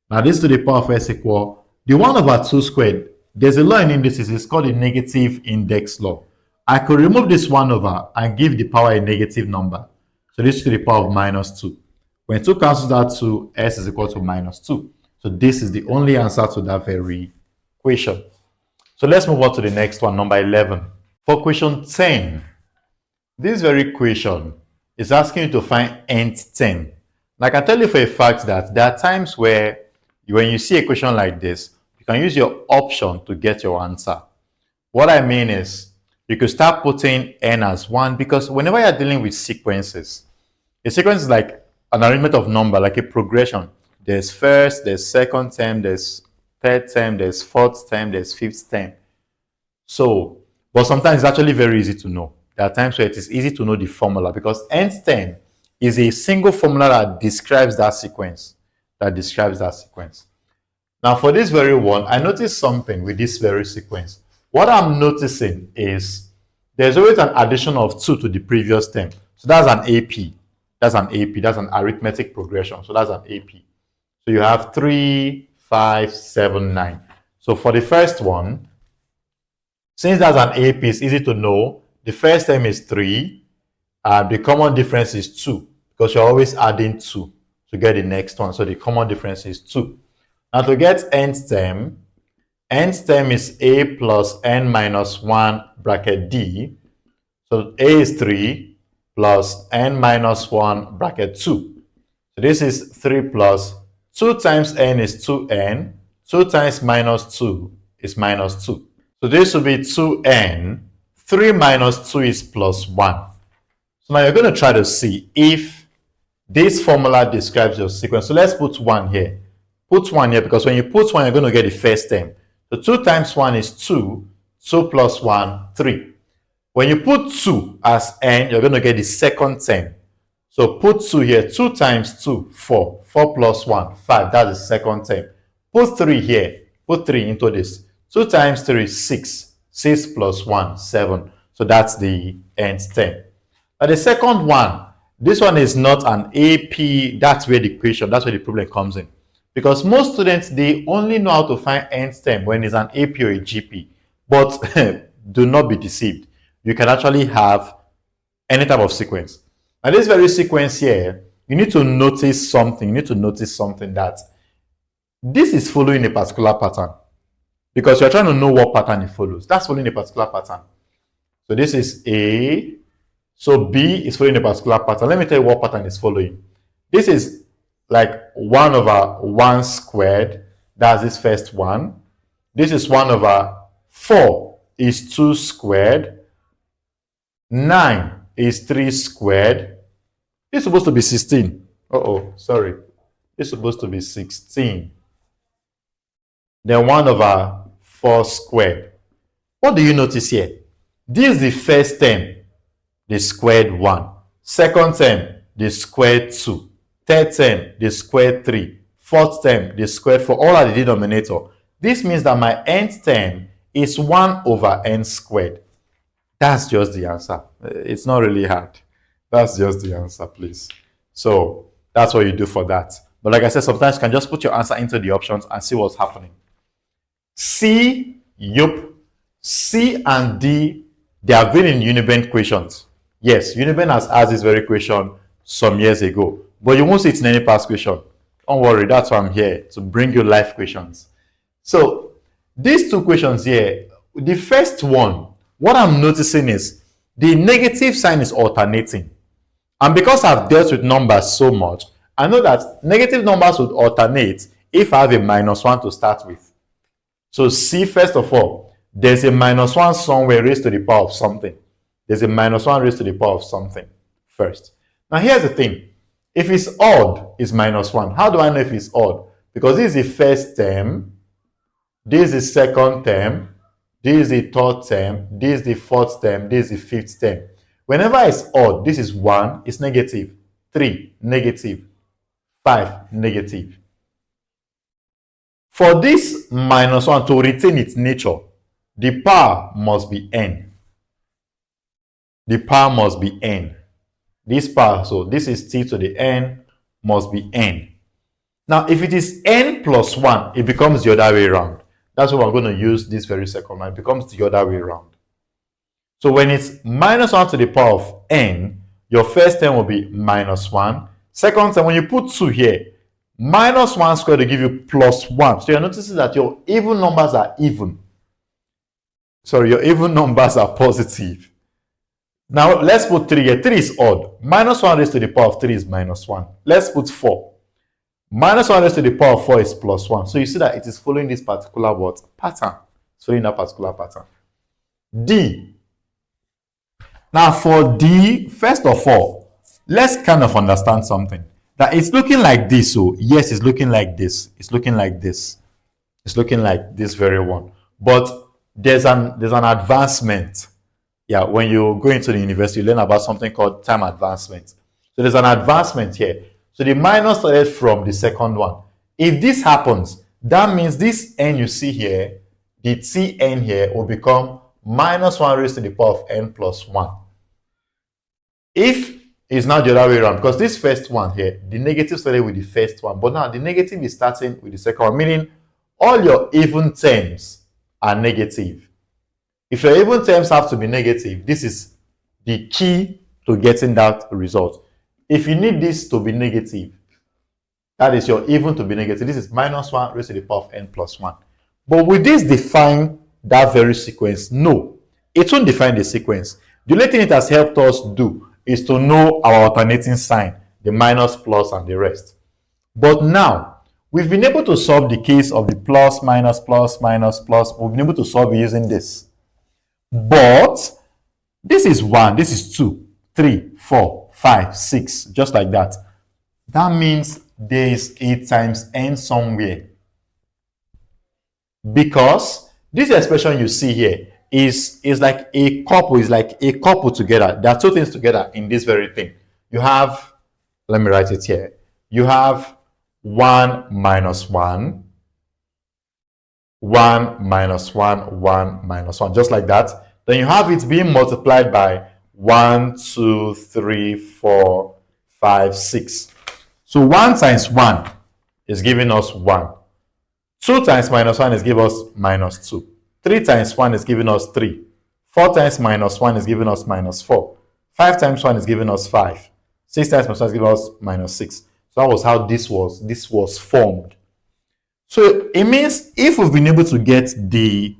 Now this to the power of s equal, the 1 over 2 squared, there's a law in indices, it's called a negative index law. I could remove this 1 over and give the power a negative number. So this to the power of minus 2. When 2 cancels out to s is equal to minus 2. So this is the only answer to that very equation. So let's move on to the next one, number 11. For question 10, this very equation is asking you to find nth term. Now I can tell you for a fact that there are times where when you see a question like this, you can use your option to get your answer. What I mean is, you could start putting n as 1 because whenever you're dealing with sequences, a sequence is like an arrangement of number, like a progression. There's first, there's second term, there's third term, there's fourth term, there's fifth term. So, but sometimes it's actually very easy to know. There are times where it is easy to know the formula because nth term is a single formula that describes that sequence. Now for this very one, I noticed something with this very sequence. What I'm noticing is there's always an addition of 2 to the previous term. So that's an AP. That's an arithmetic progression. So that's an AP. So you have 3, 5, 7, 9. So for the first one, since that's an AP, it's easy to know. The first term is 3, and the common difference is 2, because you're always adding 2 to get the next one. So the common difference is 2. Now to get nth term is a plus n minus 1 bracket d. So a is 3 plus n minus 1 bracket 2. So this is 3 plus 2 times n is 2n. 2 times minus 2 is minus 2. So this will be 2n. 3 minus 2 is plus 1. So now you're going to try to see if this formula describes your sequence. So let's put 1 here. Put 1 here, because when you put 1, you're going to get the first term. So 2 times 1 is 2. 2 plus 1, 3. When you put 2 as n, you're going to get the second term. So put 2 here. 2 times 2, 4. 4 plus 1, 5. That's the second term. Put 3 here. Put 3 into this. 2 times 3 is 6. 6 plus 1, 7. So that's the nth term. But the second one, this one is not an AP. That's where the problem comes in. Because most students, they only know how to find nth term when it's an AP or a GP. But do not be deceived. You can actually have any type of sequence. Now, this very sequence here, you need to notice something. You need to notice something, that this is following a particular pattern. Because you're trying to know what pattern it follows. That's following a particular pattern. So this is A. So B is following a particular pattern. Let me tell you what pattern is following. This is like 1 over 1 squared. That's this first one. This is 1 over 4 is 2 squared. 9 is 3 squared. This is supposed to be 16. Sorry. This is supposed to be 16. Then 1 over 4 squared. What do you notice here? This is the first term, the squared 1. Second term, the squared 2. Third term, the squared 3. Fourth term, the squared 4. All at the denominator. This means that my nth term is 1 over n squared. That's just the answer. It's not really hard. That's just the answer, please. So that's what you do for that. But like I said, sometimes you can just put your answer into the options and see what's happening. C, yup. C and D, they have been in Uniben questions. Yes, Uniben has asked this very question some years ago. But you won't see it in any past question. Don't worry, that's why I'm here, to bring you live questions. So these two questions here, the first one, what I'm noticing is the negative sign is alternating. And because I've dealt with numbers so much, I know that negative numbers would alternate if I have a -1 to start with. So C, first of all, there's a -1 somewhere raised to the power of something. There's a -1 raised to the power of something first. Now here's the thing. If it's odd, it's -1. How do I know if it's odd? Because this is the first term, this is the second term, this is the third term, this is the fourth term, this is the fifth term. Whenever it's odd, this is 1, it's negative. 3, negative. 5, negative. For this -1 to retain its nature, the power must be n. The power must be n. This power, so this is t to the n, must be n. Now, if it is n plus 1, it becomes the other way around. That's what we're going to use this very second one. It becomes the other way around. So when it's -1 to the power of n, your first term will be -1. Second term, when you put 2 here, -1 squared will give you +1. So you're noticing that your even numbers are even. Sorry, your even numbers are positive. Now, let's put 3 here. 3 is odd. -1 raised to the power of 3 is -1. Let's put 4. -1 raised to the power of 4 is +1. So you see that it is following this particular what? Pattern. It's following that particular pattern. D. Now, for D, first of all, let's kind of understand something. That it's looking like this. So, yes, it's looking like this. It's looking like this. It's looking like this very one. But there's an advancement. Yeah, when you go into the university, you learn about something called time advancement. So there's an advancement here. So the minus started from the second one. If this happens, that means this n you see here, the Tn here will become -1 raised to the power of n plus 1. If it's now the other way around, because this first one here, the negative started with the first one, but now the negative is starting with the second one, meaning all your even terms are negative. If your even terms have to be negative, this is the key to getting that result. If you need this to be negative, that is your even to be negative, this is -1 raised to the power of n plus 1. But will this define that very sequence? No, it won't define the sequence. The only thing it has helped us do is to know our alternating sign, the minus, plus, and the rest. But now, we've been able to solve the case of the plus, minus, plus, minus, plus. We've been able to solve it using this. But this is 1, this is 2, 3, 4, 5, 6, just like that. That means there is 8 times n somewhere. Because this expression you see here is like a couple together. There are two things together in this very thing. You have, let me write it here. You have 1 minus 1, 1 minus 1, 1 minus 1, just like that. Then you have it being multiplied by 1, 2, 3, 4, 5, 6. So 1 times 1 is giving us 1. 2 times minus 1 is giving us minus 2. 3 times 1 is giving us 3. 4 times minus 1 is giving us minus 4. 5 times 1 is giving us 5. 6 times minus 1 is giving us minus 6. So that was how this was formed. So it means if we've been able to get the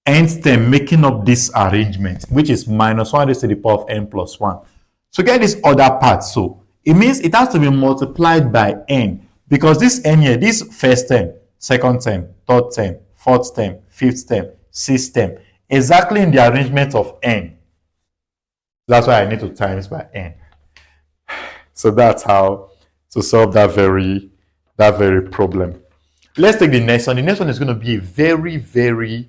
nth term making up this arrangement, which is -1 raised to the power of n plus 1, to get this other part, so it means it has to be multiplied by n, because this n here, this first term, second term, third term, fourth term, fifth term, sixth term, exactly in the arrangement of n. That's why I need to times by n. So that's how to solve that very problem. Let's take the next one. The next one is going to be very,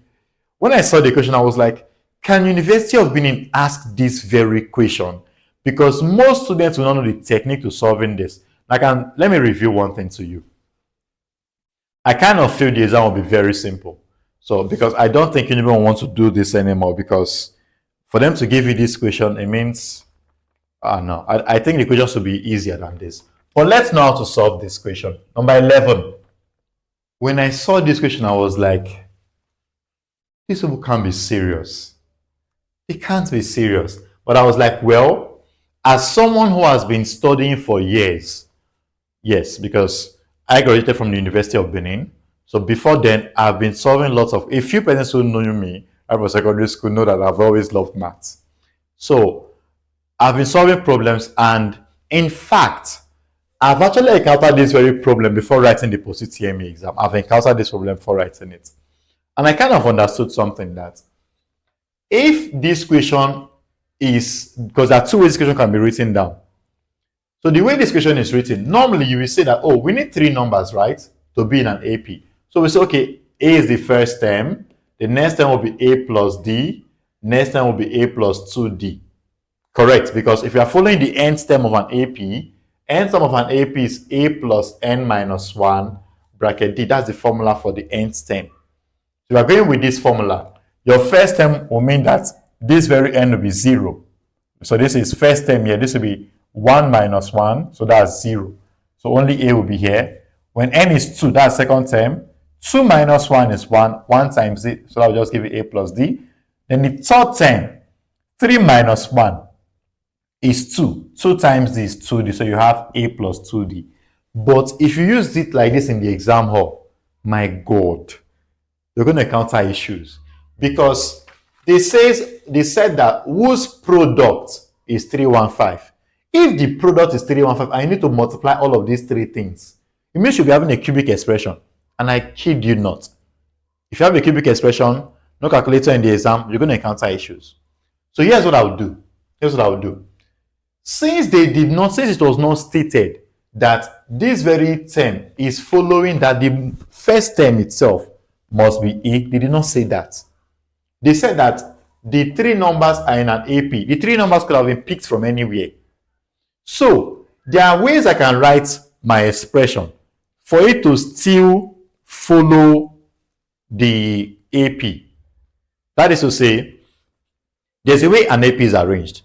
when I saw the question, I was like, can University of Benin ask this very question? Because most students will not know the technique to solving this. Let me review one thing to you. I kind of feel the exam will be very simple. So, because I don't think anyone wants to do this anymore, because for them to give you this question, it means, no, I think the question should be easier than this. But let's know how to solve this question. Number 11. When I saw this question, I was like, these people can't be serious. They can't be serious. But I was like, well, as someone who has been studying for years, yes, because I graduated from the University of Benin. So before then, I've been solving lots of, a few persons who know me from secondary school know that I've always loved maths. So I've been solving problems, and in fact, I've actually encountered this very problem before writing the Postutme exam. I've encountered this problem before writing it. And I kind of understood something, that if this question is, because there are two ways this question can be written down. So the way this question is written, normally you will say that, oh, we need 3 numbers, right, to be in an AP. So we say, okay, A is the first term, the next term will be A plus D, next term will be A plus 2D. Correct, because if you are following the nth term of an AP, nth term of an AP is A plus n minus 1 bracket D. That's the formula for the nth term. So you are going with this formula. Your first term will mean that this very n will be 0. So this is first term here. This will be 1 minus 1. So that's 0. So only A will be here. When n is 2, that's second term. 2 minus 1 is 1. 1 times it. So I'll just give it A plus D. Then the third term, 3 minus 1 is 2. 2 times D is 2D. So you have A plus 2D. But if you use it like this in the exam hall, my God, you're going to encounter issues, because they said that whose product is 315. If the product is 315, I need to multiply all of these 3 things. It means you'll be having a cubic expression, and I kid you not. If you have a cubic expression, no calculator in the exam, you're going to encounter issues. So here's what I would do. Since it was not stated that this very term is following that the first term itself must be A, they did not say that. They said that the 3 numbers are in an AP. The 3 numbers could have been picked from anywhere. So there are ways I can write my expression for it to still follow the AP. That is to say, there's a way an AP is arranged.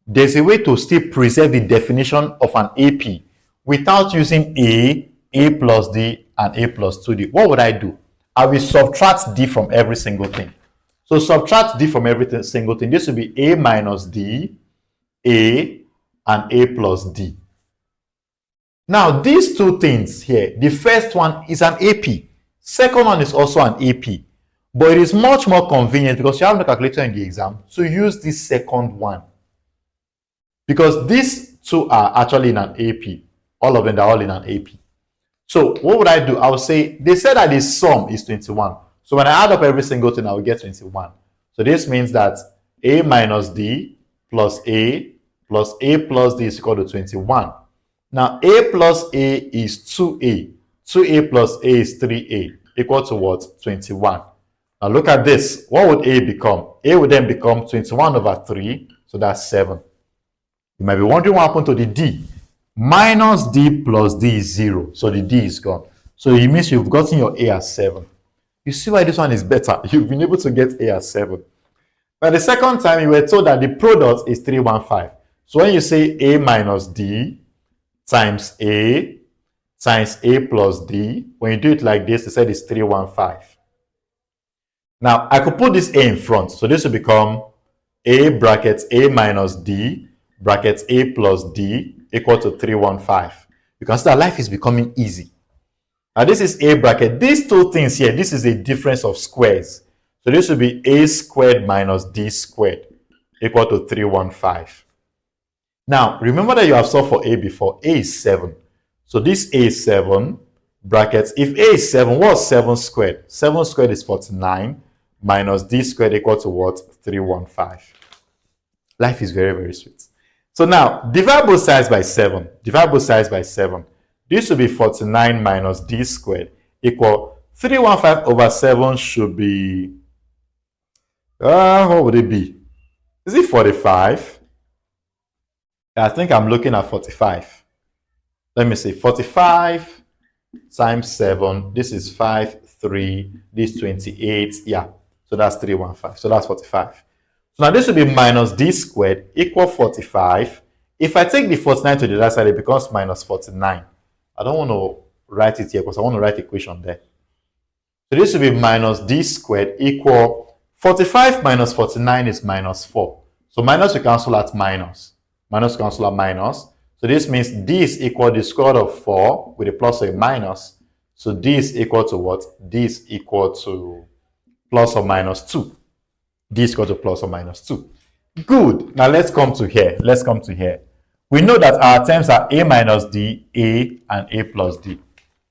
There's a way to still preserve the definition of an AP without using A plus D, and a plus 2d. What would I do? I will subtract d from every single thing. So subtract d from every single thing. This will be a minus d, a, and a plus d. Now, these two things here, the first one is an AP. Second one is also an AP. But it is much more convenient because you have no calculator in the exam to use this second one. Because these two are actually in an AP. All of them are all in an AP. So what would I do? I would say, they said that the sum is 21. So when I add up every single thing, I will get 21. So this means that a minus d plus a plus d is equal to 21. Now, a plus a is 2a. 2a plus a is 3a, equal to what? 21. Now, look at this. What would a become? A would then become 21 over 3, so that's 7. You might be wondering what happened to the d. Minus d plus d is 0, so the d is gone. So it means you've gotten your a as 7. You see why this one is better? You've been able to get a as 7. But the second time, you were told that the product is 315. So when you say a minus d times a plus d, when you do it like this, they said it's 315. Now, I could put this a in front. So this will become a brackets a minus d brackets a plus d equal to 315. You can see that life is becoming easy. Now, this is a bracket. These two things here, this is a difference of squares. So this will be a squared minus d squared equal to 315. Now, remember that you have solved for a before. A is 7. So this a is 7 brackets. If a is 7, what's 7 squared? 7 squared is 49 minus d squared equal to what? 315. Life is very, very sweet. So now, divide both sides by 7. Divide both sides by 7. This will be 49 minus d squared equal 315 over 7 should be, what would it be? Is it 45? I think I'm looking at 45. Let me see. 45 times 7. This is 5, 3. This 28. Yeah. So that's 315. So that's 45. So now this will be minus d squared equal 45. If I take the 49 to the other side, it becomes minus 49. I don't want to write it here because I want to write equation there. So this will be minus d squared equal 45 minus 49 is minus 4. So minus we cancel at minus. Minus cancel at minus. So this means d is equal to the square root of 4 with a plus or a minus. So d is equal to what? D is equal to plus or minus 2. D is equal to plus or minus 2. Good. Now let's come to here. Let's come to here. We know that our terms are a minus d, a, and a plus d.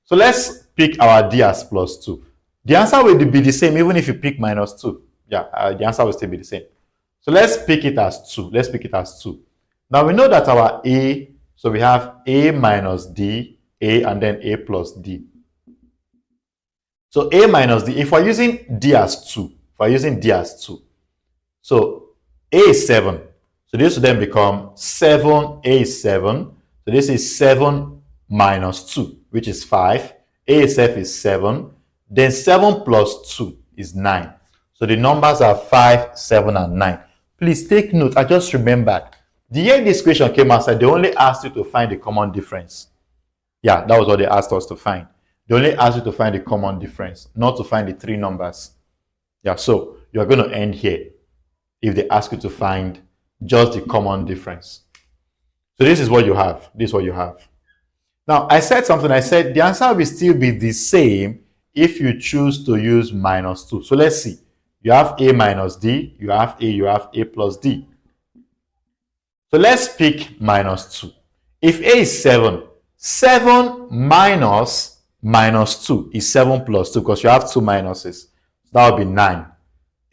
So let's pick our d as plus 2. The answer will be the same even if you pick minus 2. Yeah, the answer will still be the same. So let's pick it as 2. Let's pick it as 2. Now we know that our a, so we have a minus d, a, and then a plus d. So a minus d, if we're using d as 2, so a is 7. So this will then become 7, a is 7. So this is 7 minus 2, which is 5. A itself is 7. Then 7 plus 2 is 9. So the numbers are 5, 7, and 9. Please take note. I just remembered. The year this question came outside, they only asked you to find the common difference. Yeah, that was what they asked us to find. They only asked you to find the common difference, not to find the 3 numbers. Yeah, so you're going to end here if they ask you to find just the common difference. So this is what you have. This is what you have. Now, I said something. I said the answer will still be the same if you choose to use minus 2. So let's see. You have a minus d. You have a plus d. So let's pick minus 2. If a is 7, 7 minus 2 is 7 plus 2 because you have 2 minuses. So that would be 9.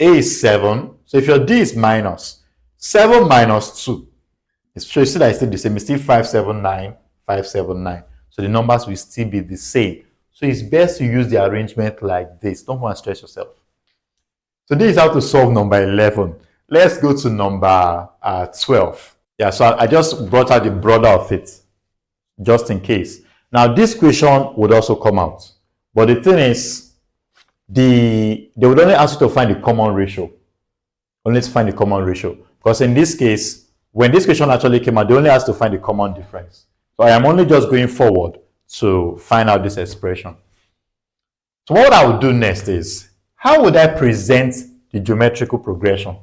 A is 7. So if your d is minus, 7 minus 2. So you see that it's still the same. It's still 579, 579. So the numbers will still be the same. So it's best to use the arrangement like this. Don't want to stress yourself. So this is how to solve number 11. Let's go to number 12. Yeah, so I just brought out the broader of it, just in case. Now, this question would also come out. But the thing is, they would only ask you to find the common ratio. Only to find the common ratio. Because in this case, when this question actually came out, they only asked to find the common difference. So I am only just going forward to find out this expression. So what I would do next is, how would I present the geometrical progression?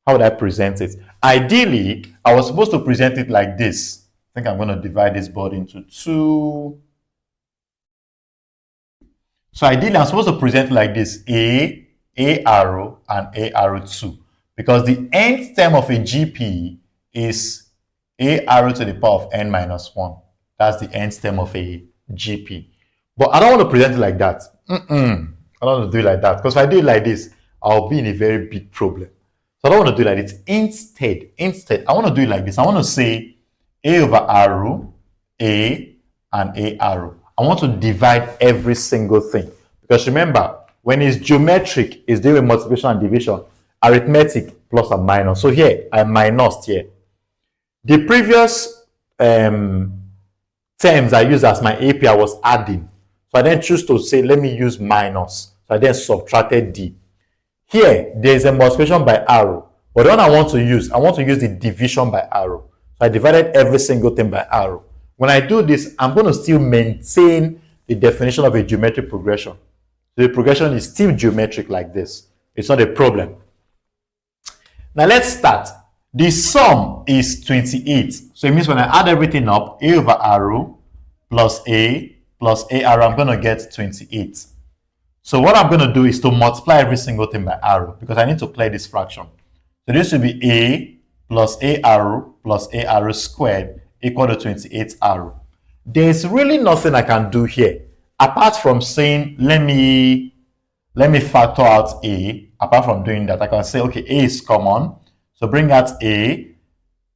How would I present it? Ideally, I was supposed to present it like this. I think I'm going to divide this board into two. So ideally, I'm supposed to present it like this: A arrow, and A arrow 2. Because the nth term of a GP is A arrow to the power of n minus 1. That's the nth term of a GP. But I don't want to present it like that. I don't want to do it like that. Because if I do it like this, I'll be in a very big problem. So I don't want to do it like this. Instead, I want to do it like this. I want to say A over arrow, A, and A arrow. I want to divide every single thing. Because remember, when it's geometric, it's doing multiplication and division. Arithmetic, plus and minus. So here, I minused here. The previous terms I used as my AP, I was adding. So I then choose to say, let me use minus. So I then subtracted D. Here, there is a multiplication by arrow. But the one I want to use the division by arrow. So I divided every single thing by arrow. When I do this, I'm going to still maintain the definition of a geometric progression. So the progression is still geometric like this. It's not a problem. Now let's start. The sum is 28. So it means when I add everything up, A over arrow plus A arrow, I'm going to get 28. So what I'm going to do is to multiply every single thing by arrow because I need to clear this fraction. So this will be A plus A arrow squared equal to 28 arrow. There's really nothing I can do here apart from saying, let me factor out A. Apart from doing that, I can say, okay, A is common. So bring out A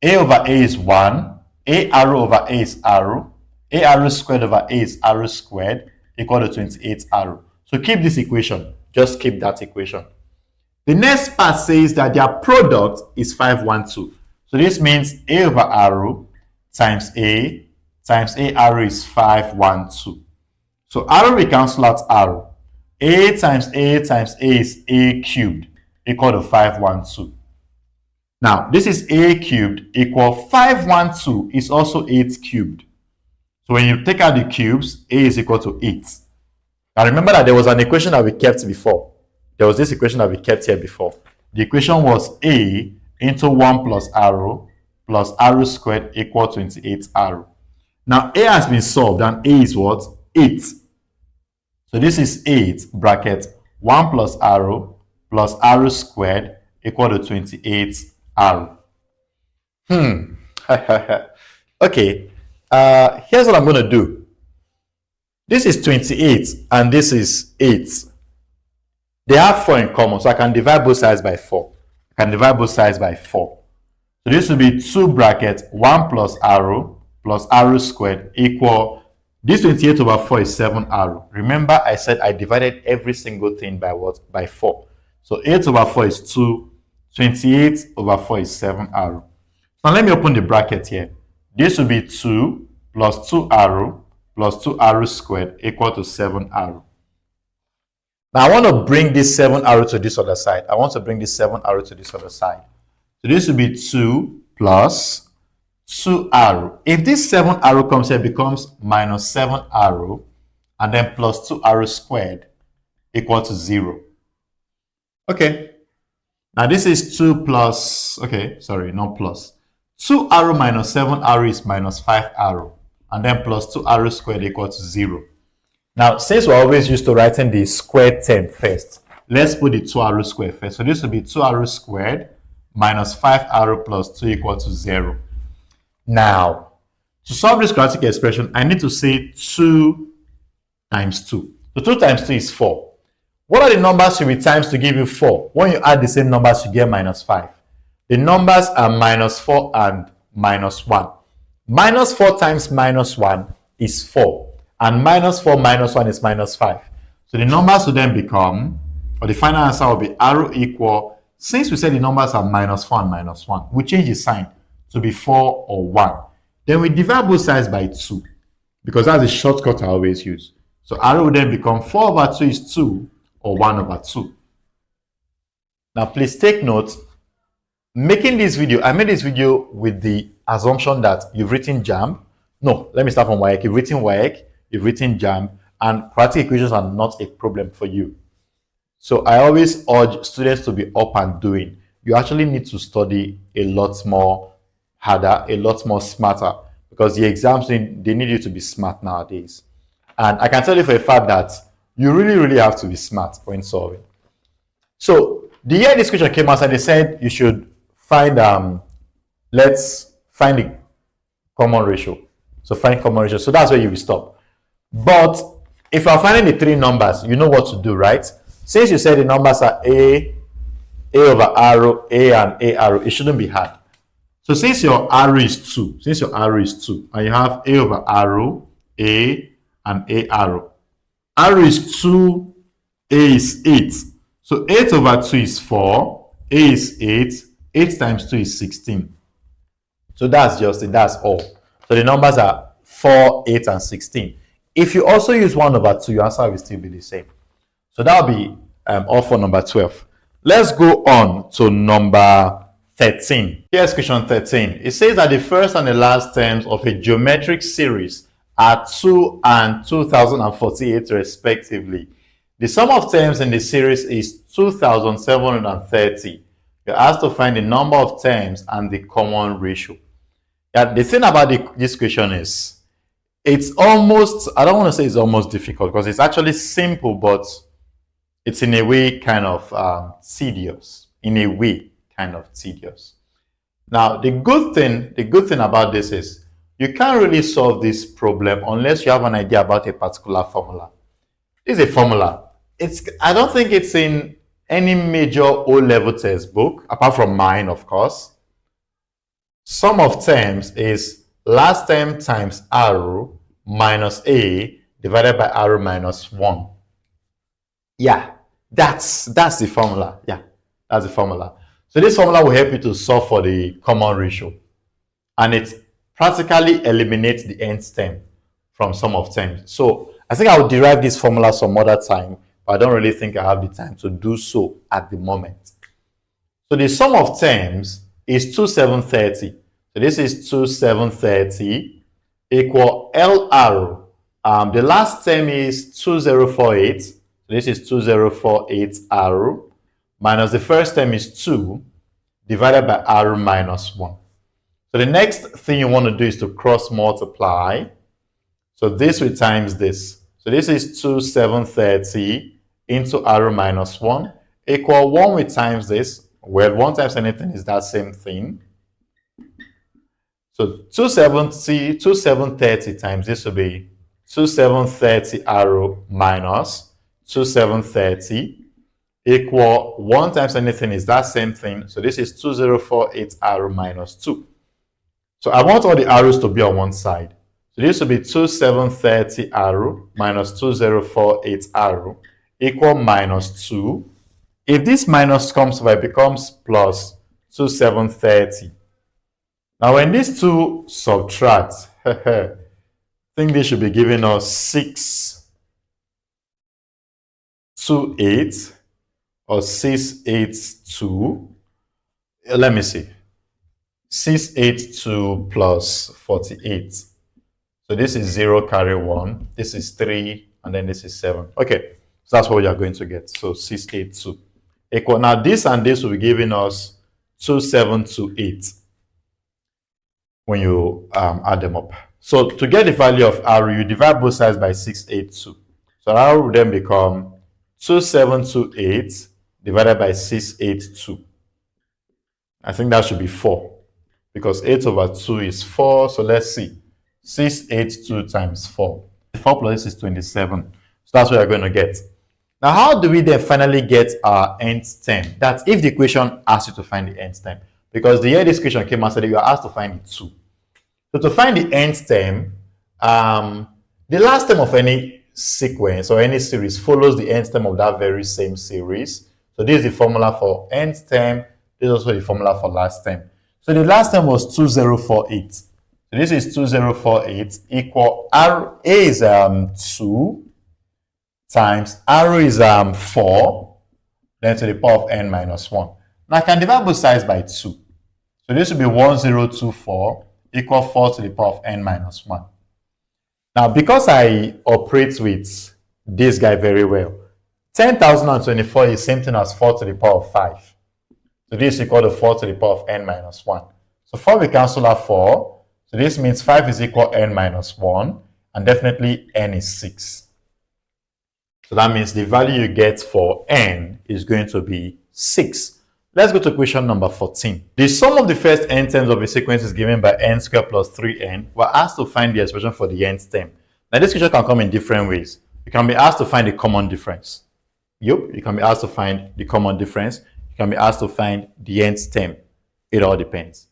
over A is 1. A arrow over A is arrow. A arrow squared over A is arrow squared equal to 28 arrow. So keep this equation. Just keep that equation. The next part says that their product is 512. So this means A over arrow times A arrow is 512. So arrow we cancel out arrow. A times A is A cubed equal to 512. Now, this is A cubed equal 512 is also 8 cubed. So when you take out the cubes, A is equal to 8. Now remember that there was an equation that we kept before. There was this equation that we kept here before. The equation was A into 1 plus arrow squared equal 28 arrow. Now A has been solved and A is what? 8. So this is 8 bracket 1 plus arrow squared equal to 28 arrow. Okay. Here's what I'm going to do. This is 28 and this is 8. They have 4 in common, so I can divide both sides by 4. So this will be 2 bracket 1 plus arrow squared equal, this 28 over 4 is 7 arrow. Remember I said I divided every single thing by what? By 4. So 8 over 4 is 2. 28 over 4 is 7 arrow. Now let me open the bracket here. This will be 2 plus 2 arrow squared equal to 7 arrow. Now I want to bring this 7 arrow to this other side. So this will be 2 plus 2 arrow. If this 7 arrow comes here, it becomes minus 7 arrow and then plus 2 arrow squared equal to 0. Okay. Now this is 2 plus, okay, sorry, not plus. 2 arrow minus 7 arrow is minus 5 arrow. And then plus 2 arrow squared equal to 0. Now, since we're always used to writing the square term first, let's put the 2 arrow squared first. So this will be 2 arrow squared minus 5 arrow plus 2 equal to 0. Now, to solve this quadratic expression, I need to say 2 times 2. So 2 times 2 is 4. What are the numbers you will times to give you 4? When you add the same numbers, you get minus 5. The numbers are minus 4 and minus 1. Minus 4 times minus 1 is 4. And minus 4 minus 1 is minus 5. So the numbers will then become, or the final answer will be arrow equal, since we said the numbers are minus 4 and minus 1, we change the sign to be 4 or 1. Then we divide both sides by 2, because that's the shortcut I always use. So arrow will then become 4 over 2 is 2, or 1 over 2. Now please take note, making this video, I made this video with the assumption that you've written JAMB. No, let me start from WAEC. You've written WAEC, you've written JAMB, and quadratic equations are not a problem for you. So I always urge students to be up and doing. You actually need to study a lot more harder, a lot more smarter, because the exams, they need you to be smart nowadays. And I can tell you for a fact that you really have to be smart when solving. So the year this question came out, and they said you should find let's find the common ratio. So find common ratio. So that's where you will stop. But if you are finding the three numbers, you know what to do, right? Since you said the numbers are a over arrow, a and a arrow, it shouldn't be hard. So since your arrow is 2, and you have a over arrow, a and a arrow. Arrow is 2, a is 8. So 8 over 2 is 4, a is 8, 8 times 2 is 16. So that's just it, that's all. So the numbers are 4, 8, and 16. If you also use 1 over 2, your answer will still be the same. So that will be all for number 12. Let's go on to number 13. Here's question 13. It says that the first and the last terms of a geometric series are 2 and 2048 respectively. The sum of terms in the series is 2730. You're asked to find the number of terms and the common ratio. Yeah, the thing about this question is, it's almost, I don't want to say it's almost difficult, because it's actually simple, but it's in a way kind of tedious. Now, the good thing about this is you can't really solve this problem unless you have an idea about a particular formula. This is a formula. I don't think it's in any major O-level textbook, apart from mine, of course. Sum of terms is last term times arrow minus a divided by arrow minus 1. Yeah, that's the formula. Yeah, that's the formula. So this formula will help you to solve for the common ratio. And it practically eliminates the nth term from sum of terms. So I think I will derive this formula some other time, but I don't really think I have the time to do so at the moment. So the sum of terms is 2730. So this is 2730 equal L arrow. The last term is 2048. So this is 2048 arrow minus the first term is 2 divided by arrow minus 1. So the next thing you want to do is to cross multiply. So this will times this. So this is 2730 into arrow minus 1 equal 1 with times this. Well, 1 times anything is that same thing. So 2730 times this will be 2730 arrow minus 2730 equal 1 times anything is that same thing. So this is 2048 arrow minus 2. So I want all the arrows to be on one side. So this will be 2730 arrow minus 2048 arrow equal minus 2. If this minus comes over, it becomes plus 2730. Now when these two subtract, I think they should be giving us 628 or 682. Let me see. 682 plus 48. So this is 0 carry 1. This is 3 and then this is 7. Okay, so that's what we are going to get. So 682 equal. Now this and this will be giving us 2728 when you add them up. So to get the value of R, you divide both sides by 682. So R will then become 2728 divided by 682. I think that should be 4 because 8 over 2 is 4. So let's see. 682 times 4. 4 plus this is 27. So that's what we're going to get. Now, how do we then finally get our nth term? That's if the equation asks you to find the nth term. Because the year this question came out, said you are asked to find the 2. So to find the nth term, the last term of any sequence or any series follows the nth term of that very same series. So this is the formula for nth term. This is also the formula for last term. So the last term was 2048. So this is 2048 equal R A is 2 times R is 4, then to the power of n minus 1. Now I can divide both sides by 2. So this will be 1024 equal 4 to the power of n minus 1. Now, because I operate with this guy very well, 10,024 is same thing as 4 to the power of 5. So this is equal to 4 to the power of n minus 1. So 4 we cancel out 4. So this means 5 is equal to n minus 1. And definitely n is 6. So that means the value you get for n is going to be 6. Let's go to question number 14. The sum of the first n terms of a sequence is given by n squared plus 3n. We're asked to find the expression for the nth term. Now this question can come in different ways. You can be asked to find the common difference. Yep, you can be asked to find the common difference. You can be asked to find the nth term. It all depends.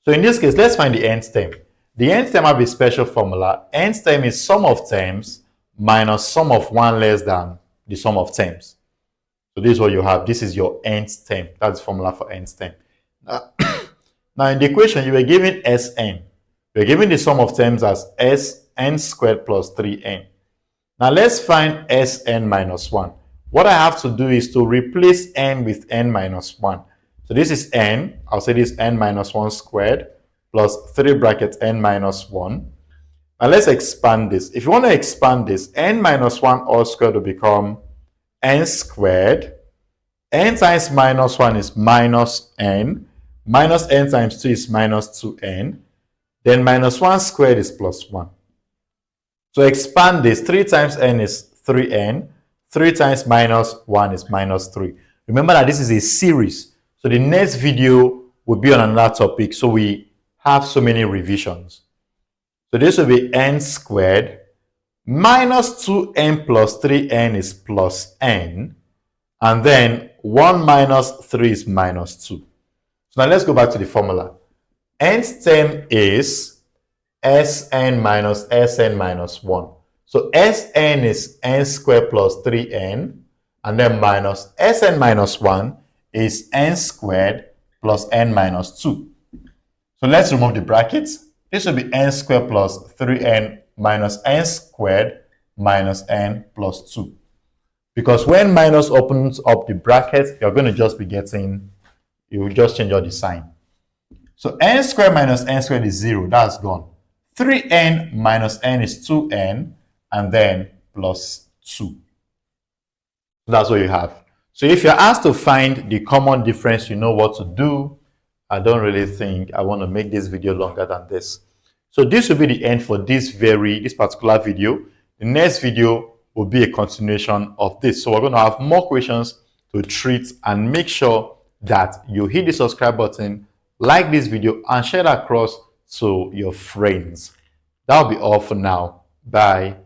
So in this case, let's find the nth term. The nth term have a special formula. Nth term is sum of terms minus sum of one less than the sum of terms. So this is what you have. This is your nth term. That's the formula for nth term. Now in the equation, you were given Sn. You were given the sum of terms as Sn squared plus 3n. Now let's find Sn minus 1. What I have to do is to replace n with n minus 1. So this is n. I'll say this n minus 1 squared plus 3 brackets n minus 1. Now let's expand this. If you want to expand this, n minus 1 all squared will become n squared. N times minus 1 is minus n. Minus n times 2 is minus 2n. Then minus 1 squared is plus 1. So expand this. 3 times n is 3n. 3 times minus 1 is minus 3. Remember that this is a series. So the next video will be on another topic. So we have so many revisions. So this will be n squared. Minus 2n plus 3n is plus n. And then 1 minus 3 is minus 2. So now let's go back to the formula. Nth term is Sn minus Sn minus 1. So Sn is n squared plus 3n, and then minus Sn minus 1 is n squared plus n minus 2. So let's remove the brackets. This will be n squared plus 3n minus n squared minus n plus 2. Because when minus opens up the bracket, you're going to just be getting, you will just change out the sign. So n squared minus n squared is 0. That's gone. 3n minus n is 2n. And then plus 2. That's what you have. So if you're asked to find the common difference, you know what to do. I don't really think I want to make this video longer than this. So this will be the end for this particular video. The next video will be a continuation of this. So we're going to have more questions to treat, and make sure that you hit the subscribe button, like this video, and share it across to your friends. That'll be all for now. Bye.